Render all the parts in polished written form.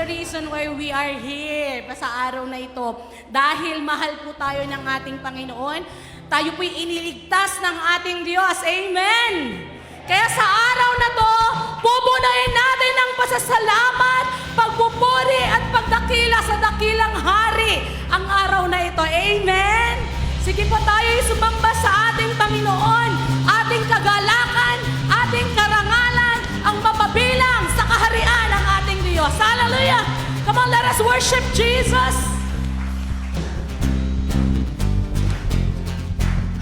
reason why we are here sa araw na ito. Dahil mahal po tayo ng ating Panginoon, tayo po'y iniligtas ng ating Diyos. Amen! Kaya sa araw na to, pupunayin natin ng pasasalamat, pagpupuri at pagdakila sa dakilang hari ang araw na ito. Amen! Sige po tayo'y sumamba sa ating Panginoon, ating kagalakan, ating karangalan, ang mapabilang sa kaharian ng ating Diyos. Hallelujah! Come on, let us worship Jesus!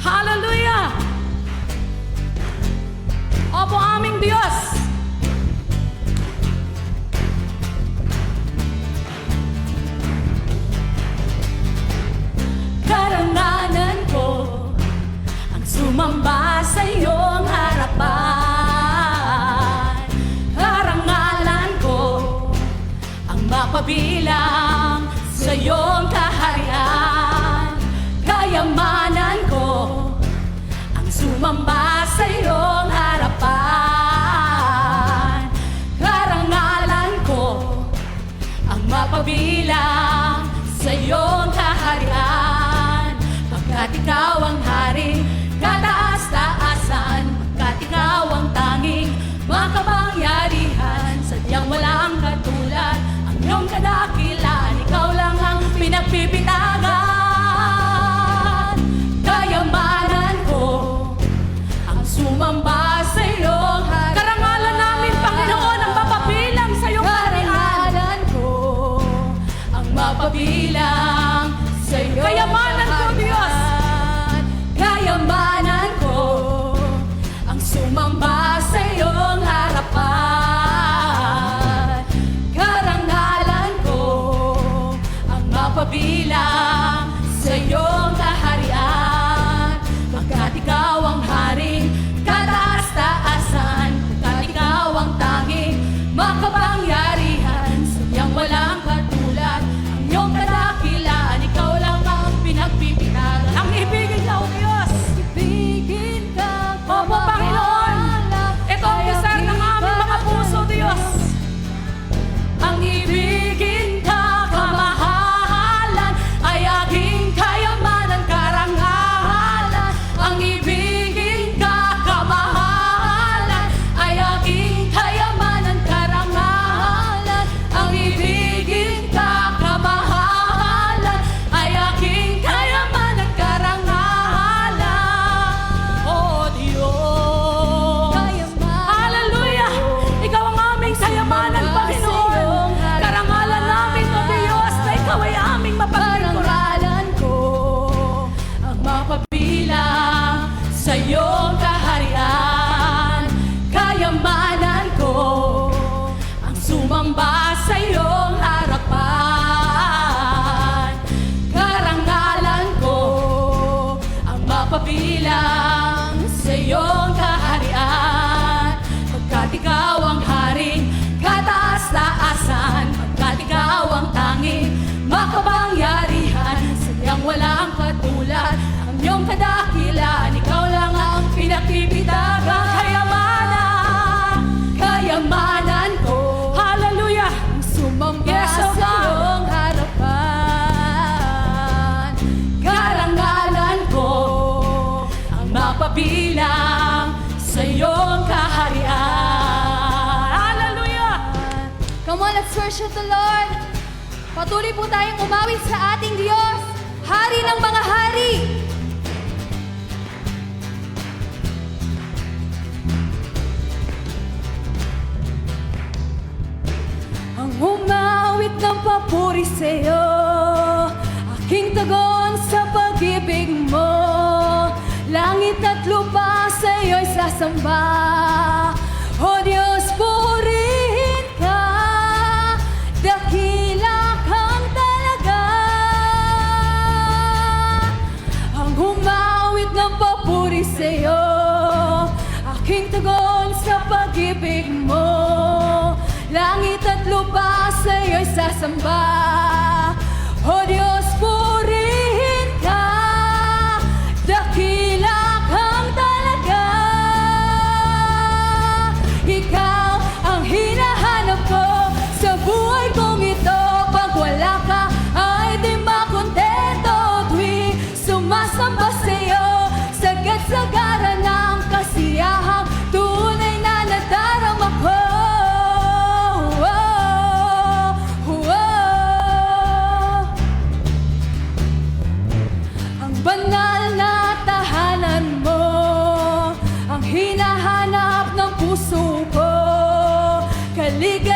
Hallelujah! Opo aming Diyos! Karangalan ko ang sumamba sa iyong harapan. Karangalan ko ang mapabilang sa iyong kaharian. Kayamanan ko ang sumamba sa iyong harapan. Karangalan ko ang mapabilang sa iyong kaharian. Pagkat ikaw ang hari, kataas-taasan, pagkat ikaw ang tanging makapangyarihan, sadyang walang katulad ang iyong kadakilan, ikaw lang ang pinagpipitagan. Kayamanan ko ang sumamba sa iyong harapan. Karangalan namin, Panginoon, ang mapabilang sa iyong kaharian. Karangalan ko ang mapabilang sa iyong kayamanan ko, Diyos. Kayamanan ko ang sumamba sa iyong harapan. Karangalan ko ang mapabilang sa iyong kaharian. Pagkat ikaw ang hari, kataas-taasan, pagkat ikaw ang tanging makapangyarihan, sadyang walang katulad ang iyong kadakilan, ikaw lang ang pinagpipitagan. Ang ibigin ka, O Diyos! Ibigin ka, Opo, Panginoon! Ito ang desire ng aming mga puso, Diyos! Ang ibigin ka, kamahalan, ay aking kayamanan, karangalan. Ang ibigin ka, kamahalan, ay aking kayamanan, karangalan. Ang ibigin ka, kamahalan, ay aking kayamanan, karangalan. O Diyos! Hallelujah! Ikaw ang aming kayamanan, Panginoon. Karangalan namin, O Diyos, na ikaw ay aming mapaglingkuran ko. Ang mapabilang sa iyong kaharian. Kayamanan ko ang sumamba sa iyong harapan. Karangalan ko ang mapabilang sa iyong kaharian. Pagkat ikaw ang haring kataas-taasan, pagkat ikaw ang tanging makapangyarihan, sadyang walang katulad ang iyong kadakilan, ikaw lang ang pinagpipitagan. Kayamanan ko, hallelujah, ang sumamba sa iyong harapan. Karangalan ko ang mapabilang sa iyong kaharian. Hallelujah! Come on, let's worship the Lord. Patuloy po tayong umawit sa ating Diyos, Hari ng mga hari. Ang umawit ng papuri sa'yo, aking tugon sa pag-ibig mo. Langit at lupa sa'yo'y sasamba. O Diyos, purihin ka, dakila kang talaga. Ang umawit ng papuri sa'yo, aking tugon sa pag-ibig mo. Langit at lupa sa'yo'y sasamba. O Diyos, purihin ka, dakila kang talaga. Ikaw ang hinahanap ko sa buhay kong ito.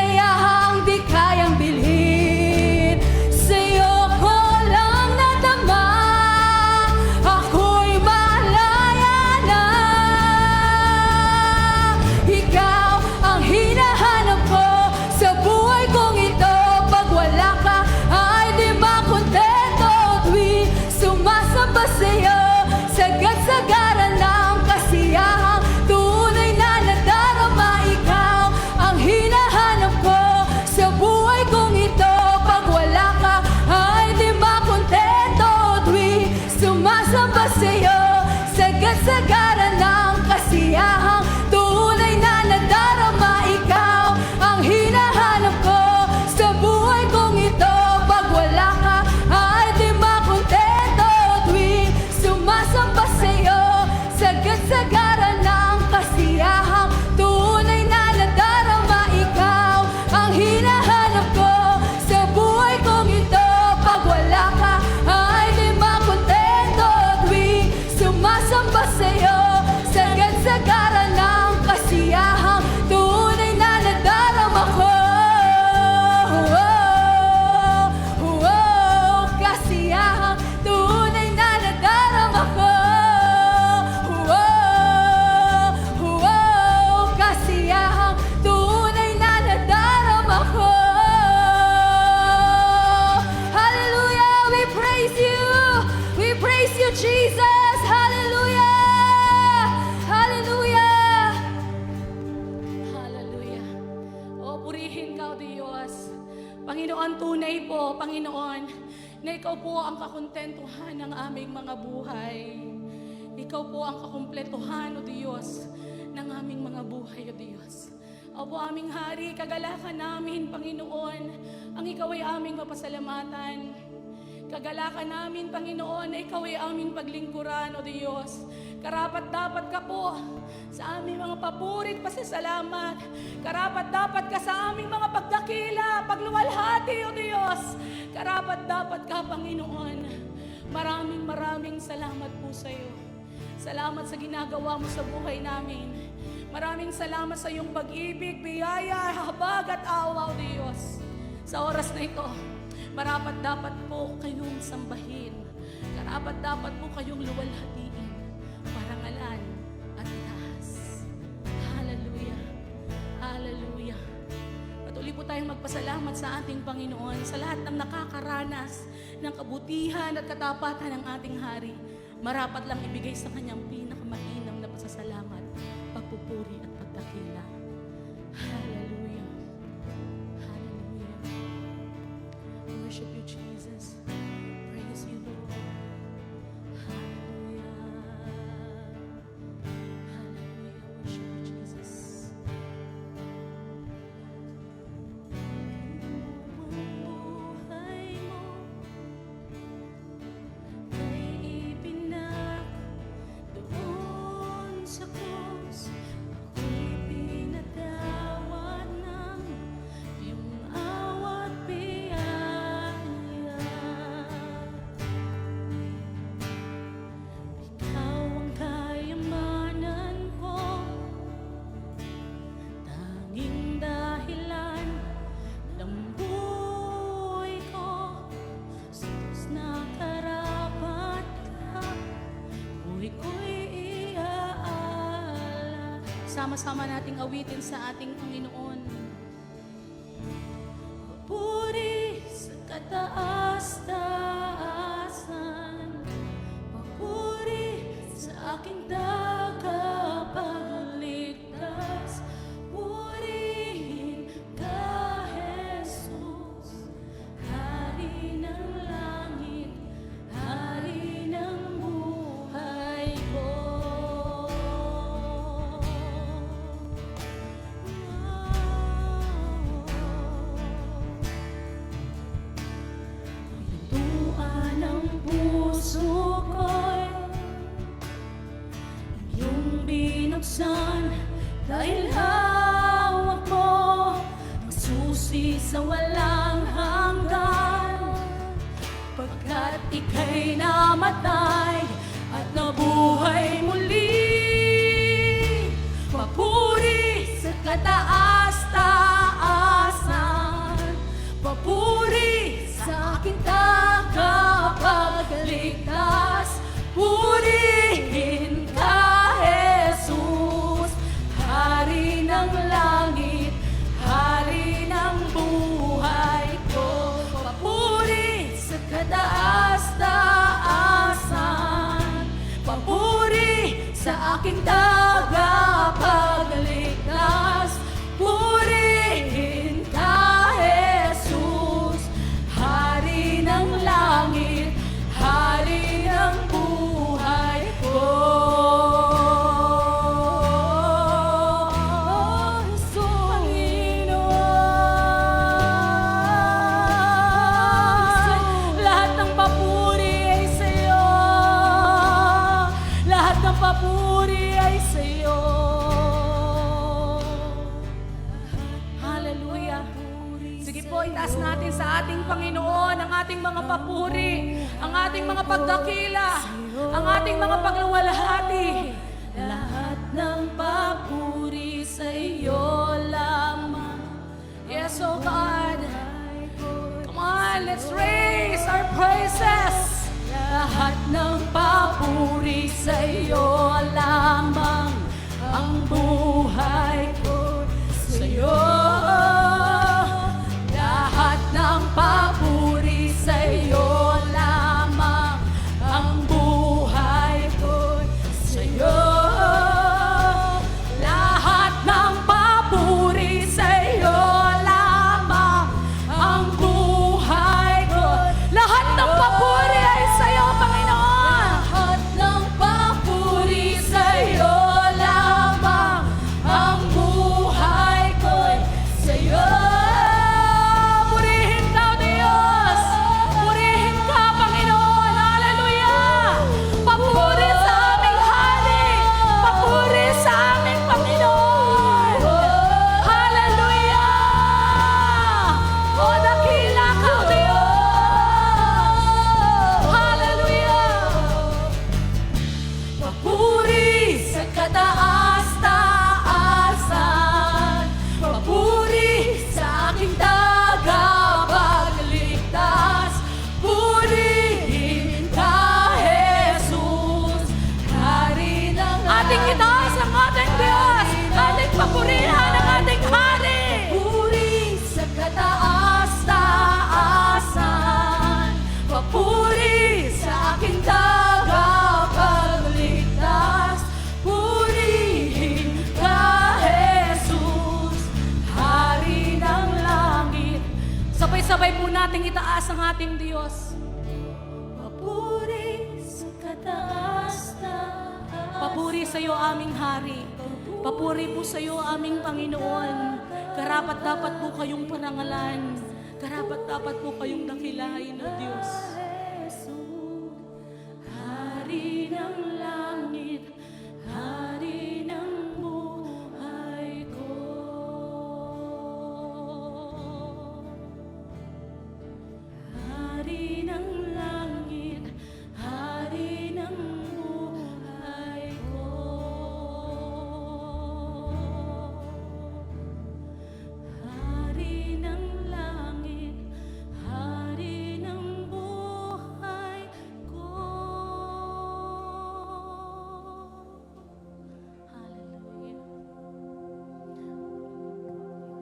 kasayahang di kayang bilhin. Sa'yo ko lang nadama, ako'y malaya na. Ikaw ang hinahanap ko sa buhay kong ito. Pag wala ka ay di makontento. Tuwing sumasamba sa'yo, sagad-sagaran ng kasiyahang tunay na nadarama. Ikaw ang hinahanap ko sa buhay kong ito. Pag wala ka ay di makontento. Tuwing sumasamba sa'yo, sagad-sagaran ng kasiyahang tunay na nadarama. Ikaw ang hinahanap ko sa buhay kong ito. Pag wala ka ay di makontento. Tuwing sumasamba sa'yo, sagad-sagaran ng kasiyahang tunay na nadarama. Ikaw ang hinahanap ko sa buhay kong ito. Pag wala ka ay di makontento. Tuwing sumasamba sa'yo, sagad-sagaran ng kasiyahang tunay na nadarama ko. Kasiyahang tunay na nadarama ko. Kasiyahang tunay na nadarama ko. Hallelujah! We praise you! We praise you, Jesus! Hallelujah! Hallelujah! Hallelujah! O, purihin ka, O Diyos. Panginoon, tunay po, Panginoon, na Ikaw po ang kakontentuhan ng aming mga buhay. Ikaw po ang kakumpletuhan, O Diyos, ng aming mga buhay, O Diyos. Opo, aming Hari, kagalakan namin, Panginoon, ang Ikaw ay aming mapasalamatan. Kagalakan namin, Panginoon, na Ikaw ay aming paglingkuran, O Diyos. Karapat-dapat ka po sa aming mga papurit, pasasalamat. Karapat-dapat ka sa aming mga pagdakila, pagluwalhati, O Diyos. Karapat-dapat ka, Panginoon. Maraming salamat po sa iyo. Salamat sa ginagawa mo sa buhay namin. Maraming salamat sa iyong pag-ibig, biyaya, habag at awa, O Diyos. Sa oras na ito, marapat-dapat po kayong sambahin. Karapat-dapat po kayong luwalhatiin, parangalan at itaas. Hallelujah. Hallelujah. Patuloy po tayong magpasalamat sa ating Panginoon sa lahat ng nakakaranas ng kabutihan at katapatan ng ating Hari. Marapat lang ibigay sa kanyang pinakamainam na pasasalamat, pagpupuri at pagdakila. Hallelujah. Hallelujah. Worship you, Jesus. Praise you, Lord. Hallelujah. Hallelujah. Worship you, Jesus. Buhay mo ay ipinako doon sa krus. Ako'y pinatawad ng iyong awa't biyaya. Ikaw ang kayamanan ko, tanging dahilan ng buhay ko. Sa Diyos na karapat ka, buhay ko'y iaala. Sama-sama nating awitin sa ating Panginoon. Papuri sa kataas-taasan, papuri sa aking tagapagligtas. Purihin ka, Jesus, Hari ng langit, Hari ng buhay ko. Tuan ang puso ko'y iyong binuksan, dahil hawak mo ang susi sa walang hanggan. Pagkat ika'y namatay at nabuhay muli, papuri sa kataas-taas. O itaas natin sa ating Panginoon ang ating mga papuri, ang ating mga pagdakila, ang ating mga pagluwalhati. Lahat ng papuri sa iyo lamang. Yes, oh God. Come on, let's raise our praises. Lahat ng papuri sa iyo lamang. Ang buhay ko sa iyo. Lahat ng papuri sa iyo lamang. Ang buhay ko sa iyo. Lahat ng papuri sa iyo lamang. Ang buhay ko. Lahat ng papuri ay sa iyo, Panginoon. Lahat ng papuri sa iyo lamang. Ang buhay ko sa iyo. Purihin ka, O Diyos. Purihin ka, Panginoon. Hallelujah. Papuri sa aming Hari. Papuri sa aming Panginoon. Hallelujah. O dakila ka, O Diyos. Hallelujah. Papuri sa kataas-taasan. Papuri sa aking tagapagligtas. Purihin ka, Jesus. Hari ng ating itaas ang ating Diyos. Ating papurihan ang ating Hari. Papuri sa kataas-taasan. Papuri sa aking tagapagligtas. Purihin ka, Jesus, Hari ng langit. Sabay-sabay po nating itaas ang ating Diyos. Papuri sa kataas-taasan. Papuri sa iyo aming Hari. Papuri po sa iyo aming Panginoon. Karapat-dapat po kayong parangalan. Karapat-dapat po kayong dakilain na Diyos. Hari ng langit, Hari ng buhay ko. Hari ng langit, Hari ng buhay ko. Hari ng langit, Hari ng buhay ko. Hallelujah.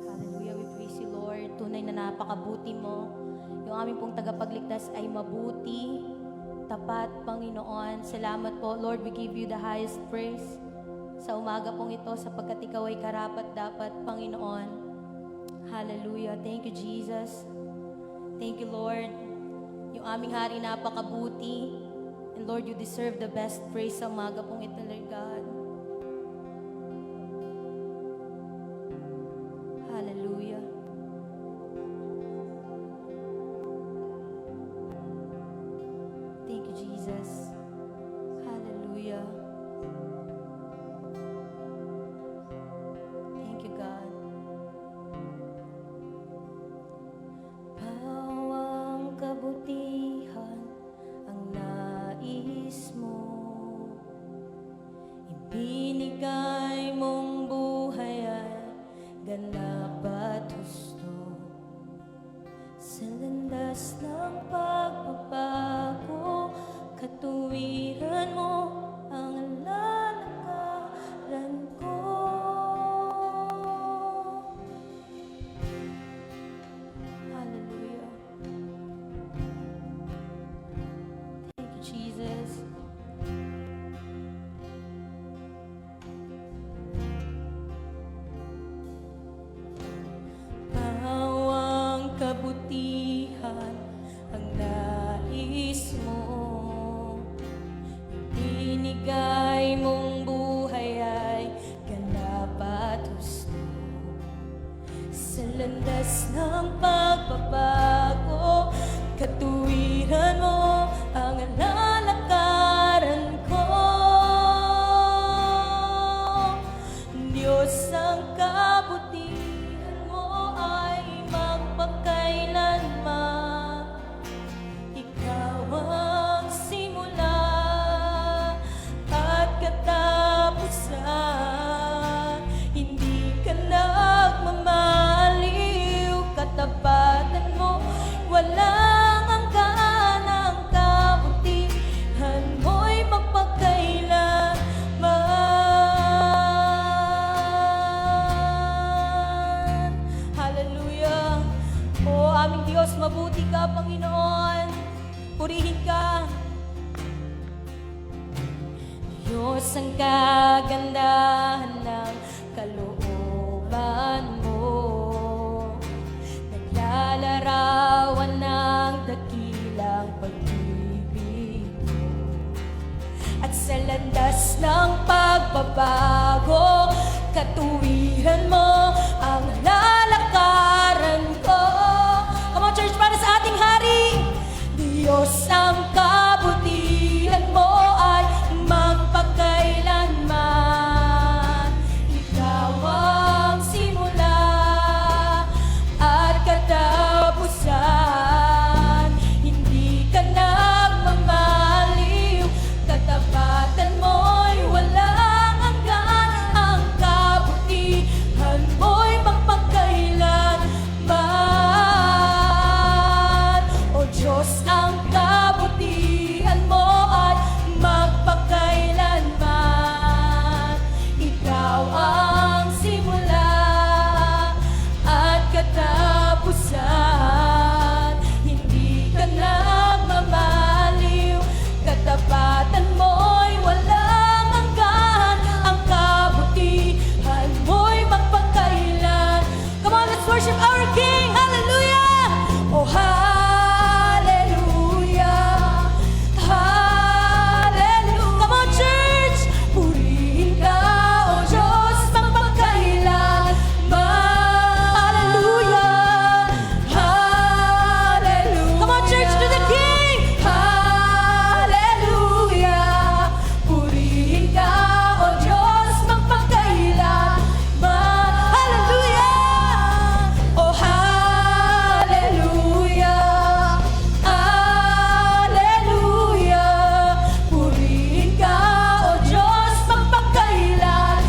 Hallelujah, we praise you, Lord. Tunay na napakabuti mo. Yung aming pong tagapagligtas ay mabuti, tapat, Panginoon. Salamat po, Lord, we give you the highest praise sa umaga pong ito sapagkat ikaw ay karapat-dapat, Panginoon. Hallelujah. Thank you, Jesus. Thank you, Lord. Yung aming Hari napakabuti. And Lord, you deserve the best praise sa umaga pong ito, Lord God. Hallelujah. Thank you, Jesus. Hallelujah. Thank you, God. Bawang kabutihan ang nais mo. Ibinigay mong buhay ay ganap at husto. Sa landas ng pagbabago, katuwiran mo ang lalakaran ko. Hallelujah. Thank you, Jesus. Bawang kabutihan ang nais mo. Ibinigay mong buhay ay ganap at husto. Sa landas ng pagbabago, katuwiran mo ang lalakaran ko. Diyos, ang kabutihan mo ay magpakailanman. aming Diyos, mabuti ka, Panginoon. Purihin ka. Diyos, ang kagandahan ng kalooban mo. Naglalarawan ng dakilang pag-ibig mo. At sa landas ng pagbabago, katuwiran mo ang lalakaran ko. Come on, church, para sa ating hari. Diyos, ang kabutihan mo ay magpakailanman. Ikaw ang simula at katapusan. Hindi ka nagmamaliw, katapatan mo'y walang hanggan. Ang kabutihan mo'y magpakailanman. O Diyos, ang kabutihan mo ay magpakailanman. Ikaw ang simula at katapusan. Hindi ka nagmamaliw, katapatan mo'y walang hanggan. Ang kabutihan mo'y magpakailan. Come on, let's worship our King. Hallelujah! Oh, hallelujah! Hallelujah! Come on, church! Purihin ka, O Diyos, magpakailanman. Hallelujah! Hallelujah! Come on, church, to the King! Hallelujah! Purihin ka, O Diyos, magpakailanman. Hallelujah! Oh, hallelujah! Hallelujah! Purihin ka, O Diyos, magpakailanman.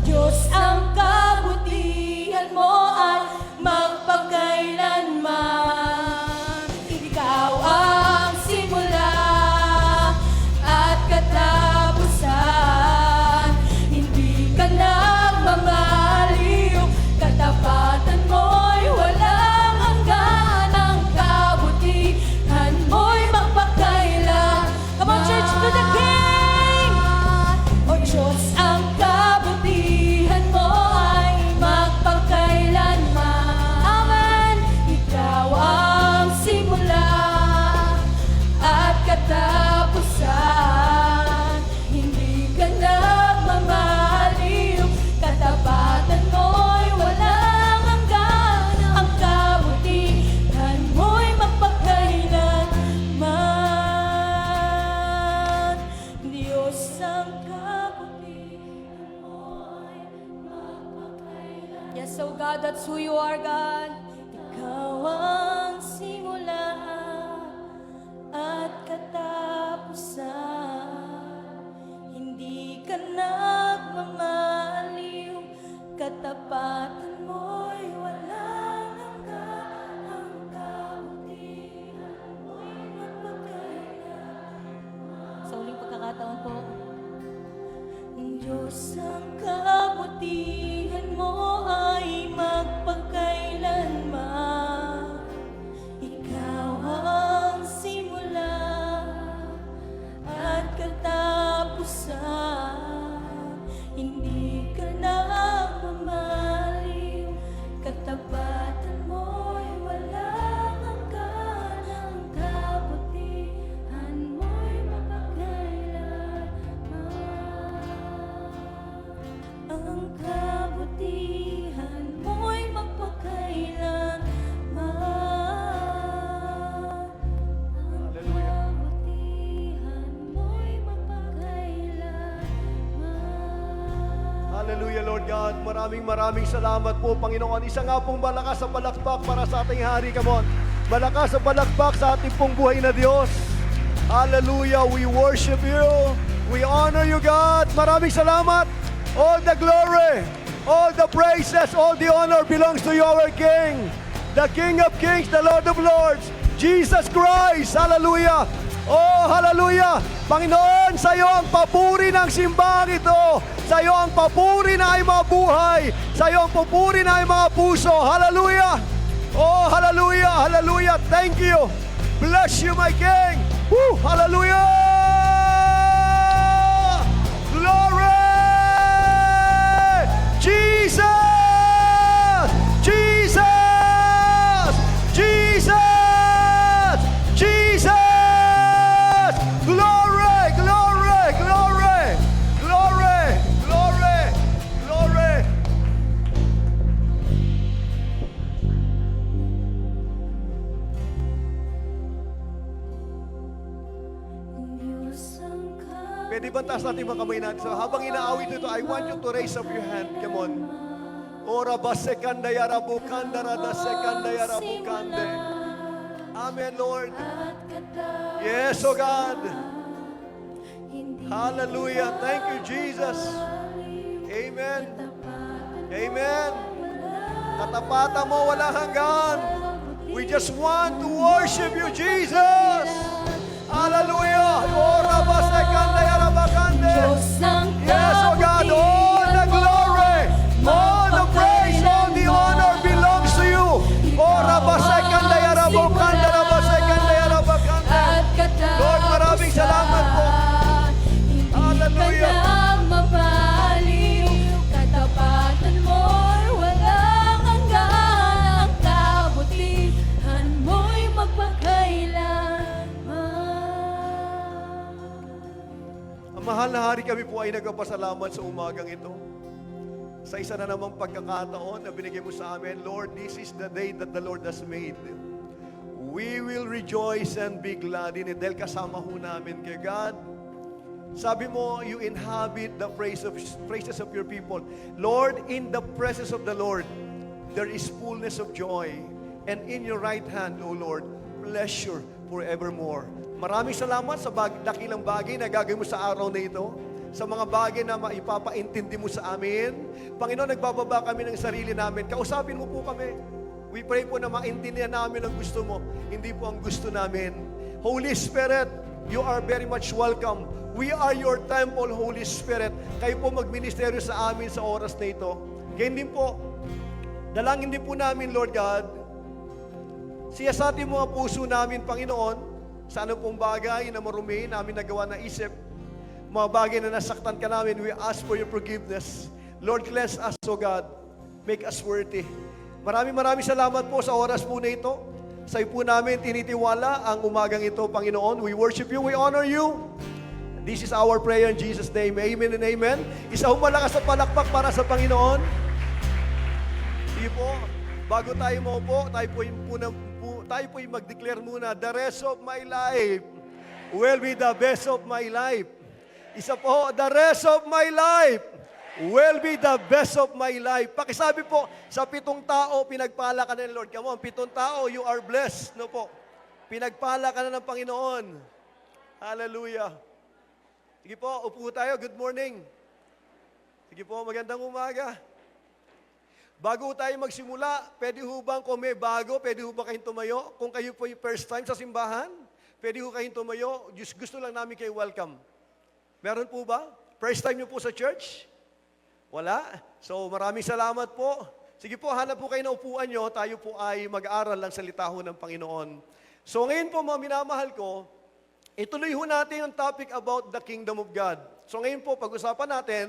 Diyos, ang kabutihan mo ay magpakailanman. Ikaw ang simula at katapusan. Hindi ka nagmamaliw, katapatan mo'y walang hanggan. Ang kabutihan mo'y magpakailan. Come on, church, to the King! O Diyos, ang kabutihan mo ay magpakailanman. Amen! Ikaw ang simula at katapusan. Hindi ka nagmamaliw, katapatan mo'y walang hanggan. Ang kabutihan mo'y magpakailanman. Diyos, ang kabutihan mo'y magpakailanman. Yes, so God, that's who you are, God. Ikaw ang simula at katapusan. Hindi ka nagmamaliw, katapatan mo'y walang hanggan. Ang kabutihan mo'y magpakailanman. Sa uling pagkakataon po, Diyos, ang kabutihan mo ay magpakailanman. Ikaw ang simula at katapusan. Hindi ka nagmamaliw, katapatan mo'y walang hanggan. Ang kabutihan mo'y magpakailanman. Ang kabutihan mo'y magpakailanman. Ang kabutihan mo'y magpakailanman. Hallelujah, Lord God. Maraming salamat po, Panginoon. Isa nga pong malakas sa palakpak para sa ating hari. Come on. Malakas sa palakpak sa ating pong buhay na Diyos. Hallelujah. We worship you. We honor you, God. Maraming salamat. All the glory, all the praises, all the honor belongs to you, our King. The King of Kings, the Lord of Lords, Jesus Christ. Hallelujah. Oh, hallelujah! Panginoon, sa iyo ang papuri ng simbahang ito. Sa iyo ang papuri na ay mga buhay. Sa iyo ang papuri na ay mga puso. Hallelujah! Oh, hallelujah! Hallelujah! Thank you! Bless you, my King! Woo! Hallelujah! Glory! Jesus! Jesus! Jesus! Jesus! Glory! Glory! Glory! Glory! Glory! Glory! Pwede ba taas natin mga kamay natin? So, habang inaawit ito, I want you to raise up your hand. Come on. Ora basekanda yarabukanda rada sekanda yarabukande. Amen, Lord. Yes, oh God. Hallelujah. Thank you, Jesus. Amen. Amen. Katapatan mo wala hanggan. We just want to worship you, Jesus. Hallelujah. Ora basekanda yarabakande. Yes, oh God. All the glory, all the praise, all the honor belongs to you. Ora basekanda yarabakande, rabasekanda yarabakande. Lord, maraming salamat po. Hallelujah. Katapatan mo'y walang hanggan. Ang kabutihan mo'y magpakailanman. Ang mahal na hari, kami po ay nagpapasalamat sa umagang ito. Sa isa na namang pagkakataon na binigay mo sa amin, Lord, this is the day that the Lord has made. We will rejoice and be glad in it dahil kasama ho namin kay God. Sabi mo, you inhabit the praises of your people. Lord, in the presence of the Lord, there is fullness of joy. And in your right hand, O Lord, pleasure forevermore. Maraming salamat sa dakilang bagay na gagawin mo sa araw na ito. Sa mga bagay na maipapaintindi mo sa amin. Panginoon, nagbababa kami ng sarili namin. Kausapin mo po kami. We pray po na maintindihan namin ang gusto mo, hindi po ang gusto namin. Holy Spirit, you are very much welcome. We are your temple, Holy Spirit. Kayo po magministeryo sa amin sa oras na ito. Ganyan din po, dalangin din po namin, Lord God, siyasatin mo ang puso namin, Panginoon, sa ano pong bagay na marumi namin nagawa na isip, mga bagay na nasaktan ka namin, we ask for your forgiveness. Lord, cleanse us, O God. Make us worthy. Maraming salamat po sa oras po na ito. Sa iyo po namin tinitiwala ang umagang ito, Panginoon. We worship you, we honor you. This is our prayer in Jesus' name. Amen and amen. Isa humalakas sa palakpak para sa Panginoon. Sige po, bago tayo maupo, tayo po yung mag-declare muna, the rest of my life will be the best of my life. Isa po, the rest of my life will be the best of my life. Pakisabi po, sa 7 tao, pinagpala ka na ng Lord. Come on, 7 tao, you are blessed. No po, pinagpala ka na ng Panginoon. Hallelujah. Sige po, upo tayo. Good morning. Sige po, magandang umaga. Bago tayo magsimula, pwede ho bang kung may bago, pwede ho ba kayong tumayo? Kung kayo po yung first time sa simbahan, pwede ho kayong tumayo. Just gusto lang namin kayo welcome. Meron po ba? First time nyo po sa church? Wala? So maraming salamat po. Sige po, hanap po kayo na upuan nyo. Tayo po ay mag-aaral ng salita ho ng Panginoon. So ngayon po mga minamahal ko, ituloy ho natin yung topic about the kingdom of God. So ngayon po, pag-usapan natin,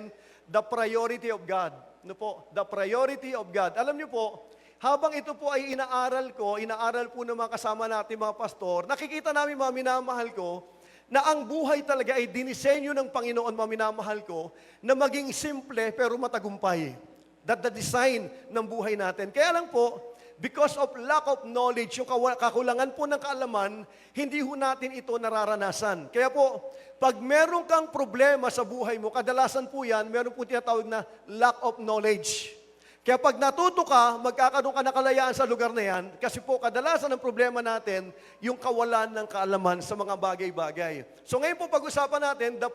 the priority of God. Ano po? The priority of God. Alam niyo po, habang ito po ay inaaral po ng mga kasama natin mga pastor, nakikita namin mga minamahal ko, na ang buhay talaga ay dinisenyo ng Panginoon, mga minamahal ko, na maging simple pero matagumpay. That the design ng buhay natin. Kaya lang po, because of lack of knowledge, yung kakulangan po ng kaalaman, hindi ho natin ito nararanasan. Kaya po, pag meron kang problema sa buhay mo, kadalasan po yan, meron po tinatawag na lack of knowledge. Kaya pag natuto ka, magkakaroon ka ng kalayaan sa lugar na yan, kasi po kadalasan ng problema natin, yung kawalan ng kaalaman sa mga bagay-bagay. So ngayon po pag-usapan natin, the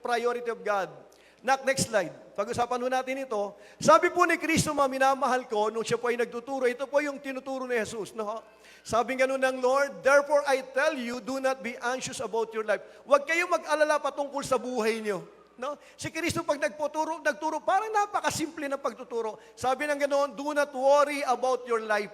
priority of God. Next slide. Pag-usapan po natin ito. Sabi po ni Kristo, mga minamahal ko, nung siya po ay nagtuturo, ito po yung tinuturo ni Jesus. No? Sabi nga nun ng Lord, therefore I tell you, do not be anxious about your life. Huwag kayong mag-alala patungkol sa buhay niyo. No? Si Kristo pag nagturo, parang napakasimple ng pagtuturo. Sabi ng ganoon, do not worry about your life.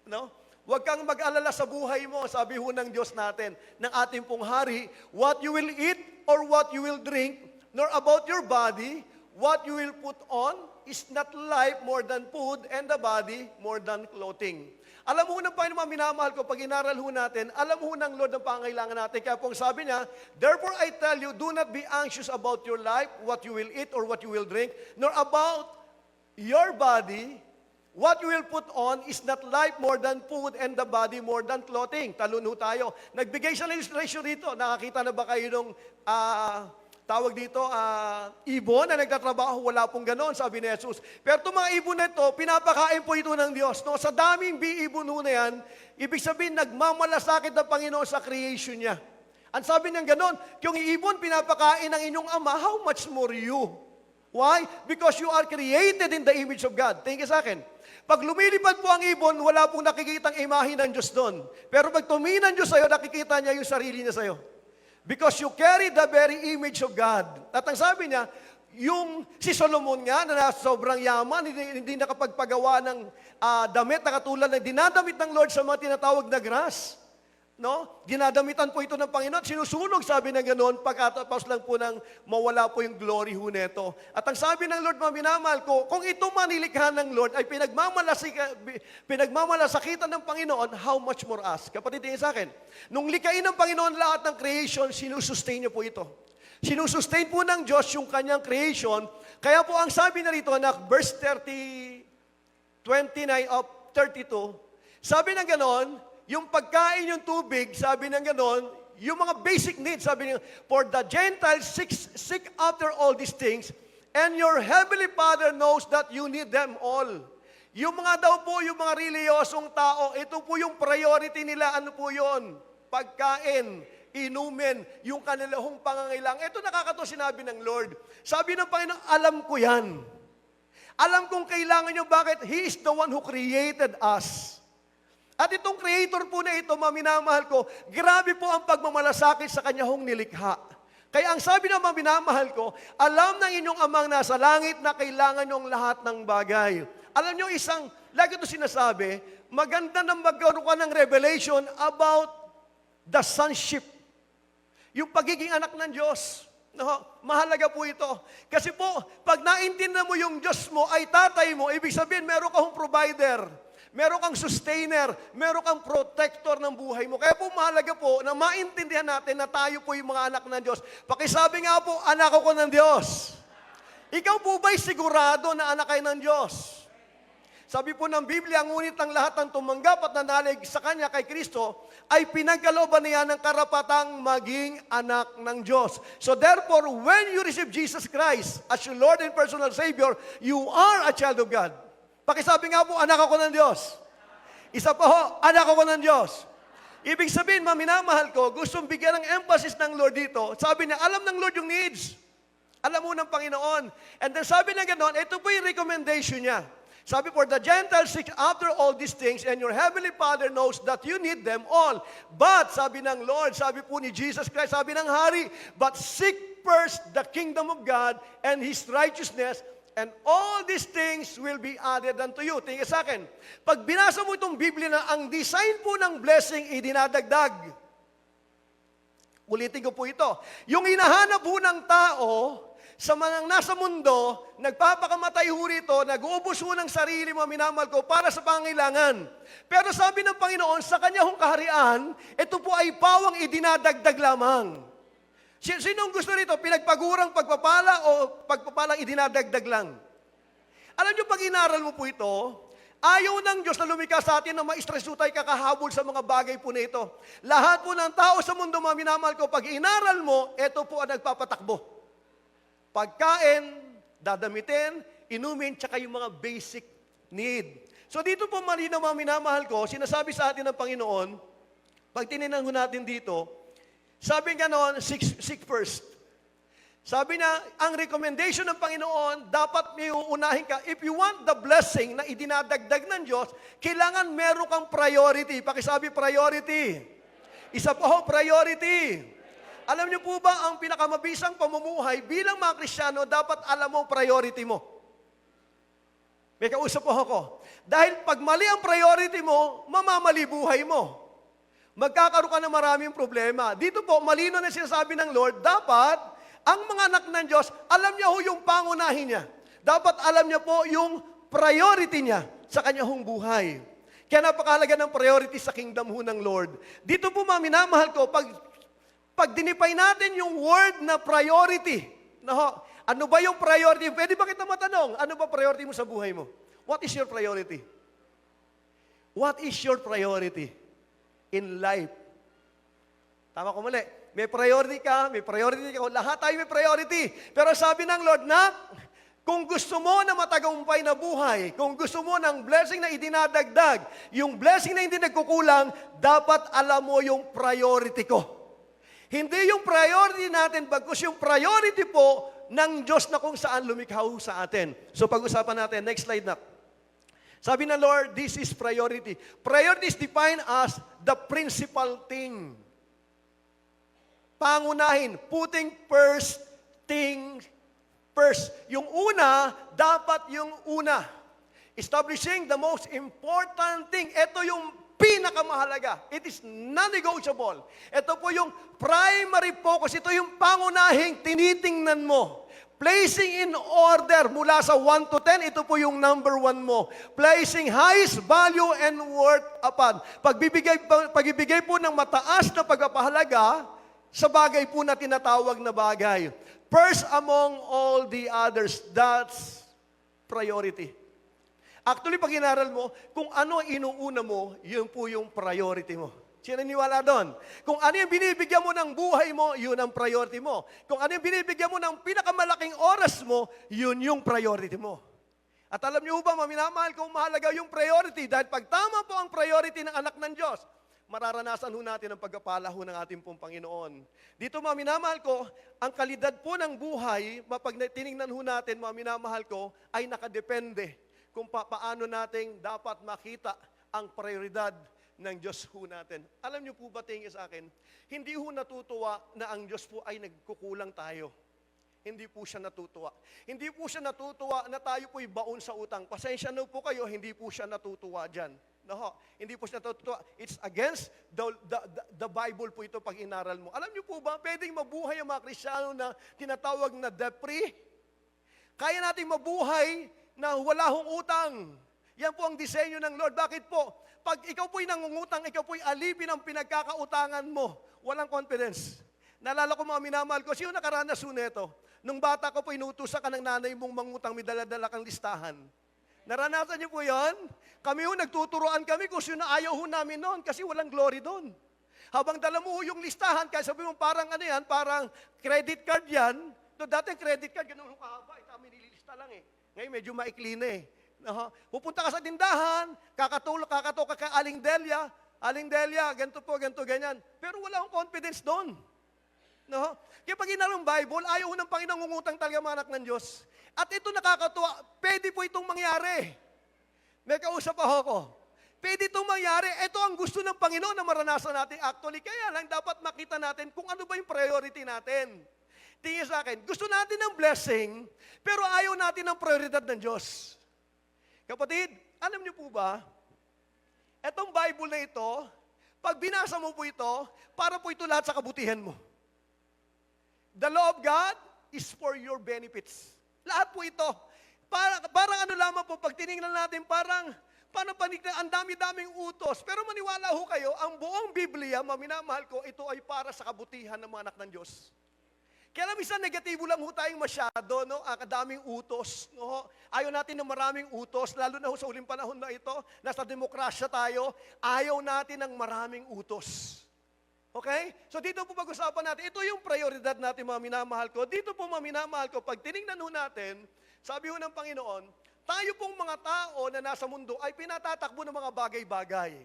No? Huwag kang mag-alala sa buhay mo, sabi ho ng Diyos natin, ng ating pong hari, what you will eat or what you will drink, nor about your body, what you will put on, is not life more than food, and the body more than clothing. Alam mo ng Panginoon, mga minamahal ko, pag inaral ho natin, alam ho ng Lord ang pangailangan natin. Kaya pong sabi niya, therefore I tell you, do not be anxious about your life, what you will eat or what you will drink, nor about your body, what you will put on is not life more than food and the body more than clothing. Talon ho tayo. Nagbigay siya ng illustration dito. Nakakita na ba kayo nung tawag dito, ibon na nagtatrabaho? Wala pong ganon, sabi ni Jesus. Pero itong mga ibon na ito, pinapakain po ito ng Diyos. No? Sa daming ibon ho na yan, ibig sabihin, nagmamalasakit ng Panginoon sa creation niya. Ang sabi niya ganon, yung ibon pinapakain ng inyong Ama, how much more you? Why? Because you are created in the image of God. Tingin sa akin. Pag lumilipad po ang ibon, wala pong nakikitang imahe ng Diyos doon. Pero pag tumingin ng Diyos sa'yo, nakikita niya yung sarili niya sa'yo. Because you carry the very image of God. At ang sabi niya, yung si Solomon nga, na sobrang yaman, hindi nakapagpagawa ng damit na katulad ng dinadamit ng Lord sa mga tinatawag na grass. No? Ginadamitan po ito ng Panginoon. Sinusunog, sabi ng ganoon, pagkatapos lang po ng mawala po yung glory ho neto. At ang sabi ng Lord, mga minamahal ko, kung ito manilikha ng Lord ay pinagmamalasakitan ng Panginoon, how much more us? Kapatid, tingin sa akin, nung likain ng Panginoon lahat ng creation, sinusustain niyo po ito. Sinusustain po ng Diyos yung kanyang creation. Kaya po ang sabi na rito, na verse 29 of 32, sabi ng ganoon, yung pagkain, yung tubig, sabi ng ganon, yung mga basic needs, sabi niya, for the Gentiles seek after all these things, and your heavenly Father knows that you need them all. Yung mga daw po, yung mga reliyosong tao, ito po yung priority nila, ano po yun? Pagkain, inumin, yung kanilang pangangailangan. Ito nakakatawa sinabi ng Lord. Sabi ng Panginoon, alam ko yan. Alam kong kailangan nyo, bakit? He is the one who created us. At itong creator po na ito, mga minamahal ko, grabe po ang pagmamalasakit sa kanya hong nilikha. Kaya ang sabi ng mga minamahal ko, alam ng inyong amang nasa langit na kailangan nyo ang lahat ng bagay. Alam nyo lagi ito sinasabi, maganda na magkaroon ka ng revelation about the sonship. Yung pagiging anak ng Diyos. No, mahalaga po ito. Kasi po, pag naintindihan mo yung Diyos mo ay tatay mo, ibig sabihin meron kang provider. Meron kang sustainer, meron kang protector ng buhay mo. Kaya po mahalaga po na maintindihan natin na tayo po yung mga anak ng Diyos. Pakisabi nga po, anak ako ng Diyos. Ikaw po ba'y sigurado na anak kayo ng Diyos? Sabi po ng Biblia, ngunit ang lahat ng tumanggap at nanalig sa Kanya kay Kristo ay pinagkalooban niya ng karapatang maging anak ng Diyos. So therefore, when you receive Jesus Christ as your Lord and personal Savior, you are a child of God. Pakisabi nga po, anak ako ng Diyos. Isa pa ho, anak ako ng Diyos. Ibig sabihin, minamahal ko, gustong bigyan ng emphasis ng Lord dito. Sabi niya, alam ng Lord yung needs. Alam mo ng Panginoon. And then sabi niya ganoon, ito po yung recommendation niya. Sabi, for the Gentiles seek after all these things, and your heavenly Father knows that you need them all. But, sabi ng Lord, sabi po ni Jesus Christ, sabi ng Hari, but seek first the kingdom of God and His righteousness, and all these things will be added unto you. Tingin sa akin, pag binasa mo itong Biblia na ang design po ng blessing idinadagdag. Ulitin ko po ito. Yung hinahanap po ng tao sa mga nasa mundo, nagpapakamatay ho rito, nag-uubos ho ng sarili mo, minamahal ko, para sa pangailangan. Pero sabi ng Panginoon, sa Kanya hong kaharian, ito po ay pawang idinadagdag lamang. Sinong gusto rito? Pinagpagurang pagpapala o pagpapalang idinadagdag lang? Alam nyo, pag inaral mo po ito, ayaw ng Diyos na lumikha sa atin na ma-stress tayo kakahabol sa mga bagay po na ito. Lahat po ng tao sa mundo, mga minamahal ko, pag inaral mo, ito po ang nagpapatakbo. Pagkain, dadamitin, inumin, tsaka yung mga basic need. So dito po malinaw, mga minamahal ko, sinasabi sa atin ng Panginoon, pag tininan natin dito, sabi nga noon, seek first. Sabi niya, ang recommendation ng Panginoon, dapat may uunahin ka. If you want the blessing na idinadagdag ng Diyos, kailangan meron kang priority. Pakisabi, priority. Isa pa ho, priority. Alam niyo po ba, ang pinakamabisang pamumuhay bilang mga Kristiyano, dapat alam mo priority mo. May kausap po ako. Dahil pag mali ang priority mo, mamamali buhay mo. Magkakaroon ka ng maraming problema. Dito po, malino na sinasabi ng Lord, dapat ang mga anak ng Diyos, alam niya ho yung pangunahin niya. Dapat alam niya po yung priority niya sa kanya hong buhay. Kaya napakahalaga ng priority sa kingdom ho ng Lord. Dito po mga minamahal ko, pag dinipay natin yung word na priority, ano ba yung priority? Pwede ba kita matanong, ano ba priority mo sa buhay mo? What is your priority? What is your priority in life? Tama ko mali. May priority ka, lahat tayo may priority. Pero sabi ng Lord na, kung gusto mo na matagumpay na buhay, kung gusto mo ng blessing na idinadagdag, yung blessing na hindi nagkukulang, dapat alam mo yung priority ko. Hindi yung priority natin, bagkus yung priority po ng Diyos na kung saan lumikha sa atin. So pag-usapan natin, next slide na. Sabi ng Lord, this is priority. Priority is defined as the principal thing. Pangunahin, putting first thing first. Yung una, dapat yung una. Establishing the most important thing. Ito yung pinakamahalaga. It is non-negotiable. Ito po yung primary focus. Ito yung pangunahing tinitingnan mo. Placing in order mula sa 1 to 10, ito po yung number 1 mo. Placing highest value and worth upon. Pagbibigay po ng mataas na pagpapahalaga sa bagay po na tinatawag na bagay. First among all the others, that's priority. Actually, pag inaral mo, kung ano inuuna mo, yun po yung priority mo. Sino niwala doon? Kung ano yung binibigyan mo ng buhay mo, yun ang priority mo. Kung ano yung binibigyan mo ng pinakamalaking oras mo, yun yung priority mo. At alam niyo ba, maminamahal kung mahalaga yung priority, dahil pag tama po ang priority ng anak ng Diyos, mararanasan ho natin ang pagkapala ho ng ating pong Panginoon. Dito, mga minamahal ko, ang kalidad po ng buhay, pag tinignan ho natin, mga minamahal ko, ay nakadepende kung paano natin dapat makita ang prioridad ng Diyos ho natin. Alam niyo po ba, tingin sa akin, hindi ho natutuwa na ang Diyos po ay nagkukulang tayo. Hindi po siya natutuwa. Hindi po siya natutuwa na tayo po'y baon sa utang. Pasensya na po kayo, hindi po siya natutuwa dyan. No, hindi po siya natutuwa. It's against the Bible po ito pag inaral mo. Alam niyo po ba, pwedeng mabuhay ang mga Kristiyano na tinatawag na debt-free? Kaya natin mabuhay na wala hong utang. Yan po ang disenyo ng Lord. Bakit po? Pag ikaw po'y nangungutang, ikaw po'y alipin ang pinagkakautangan mo. Walang confidence. Naalala ko mga minamahal ko, sino nakaranas ho neto? Nung bata ko po, inutusan ka ng nanay mong mangutang, may dala-dala kang listahan. Naranasan niyo po yun? Kami ho, nagtuturoan kami kung sino ayaw ho namin noon kasi walang glory doon. Habang dala mo ho yung listahan, kaya sabi mo parang ano yan, parang credit card yan. No, dati credit card, ganun kahaba, kami nililista lang eh. Ngayon medyo maikli na eh. Pupunta ka sa tindahan, kakato ka kay Aling Delia, ganito po, ganito, ganyan. Pero wala akong confidence doon. No? Kaya pag inarang Bible, ayaw ho ng Panginoon ngungutang talaga mga anak ng Diyos. At ito nakakatuwa, pwede po itong mangyari. May kausap ako. Pwede itong mangyari. Ito ang gusto ng Panginoon na maranasan natin actually. Kaya lang dapat makita natin kung ano ba yung priority natin. Tingin sa akin, gusto natin ng blessing, pero ayaw natin ng prioridad ng Diyos. Kapatid, alam niyo po ba, etong Bible na ito, pag binasa mo po ito, para po ito lahat sa kabutihan mo. The law of God is for your benefits. Lahat po ito. Parang ano lamang po, pag tinignan natin, parang ang dami-daming utos. Pero maniwala ho kayo, ang buong Biblia, maminamahal ko, ito ay para sa kabutihan ng mga anak ng Diyos. Kaya lang minsan negatibo lang ho tayong masyado, no? Kadaming utos. No? Ayaw natin ng maraming utos, lalo na ho sa uling panahon na ito, nasa demokrasya tayo, ayaw natin ng maraming utos. Okay? So dito po pag-usapan natin, ito yung prioridad natin mga minamahal ko. Dito po mga minamahal ko, pag tinignan ho natin, sabi ho ng Panginoon, tayo pong mga tao na nasa mundo ay pinatatakbo ng mga bagay-bagay.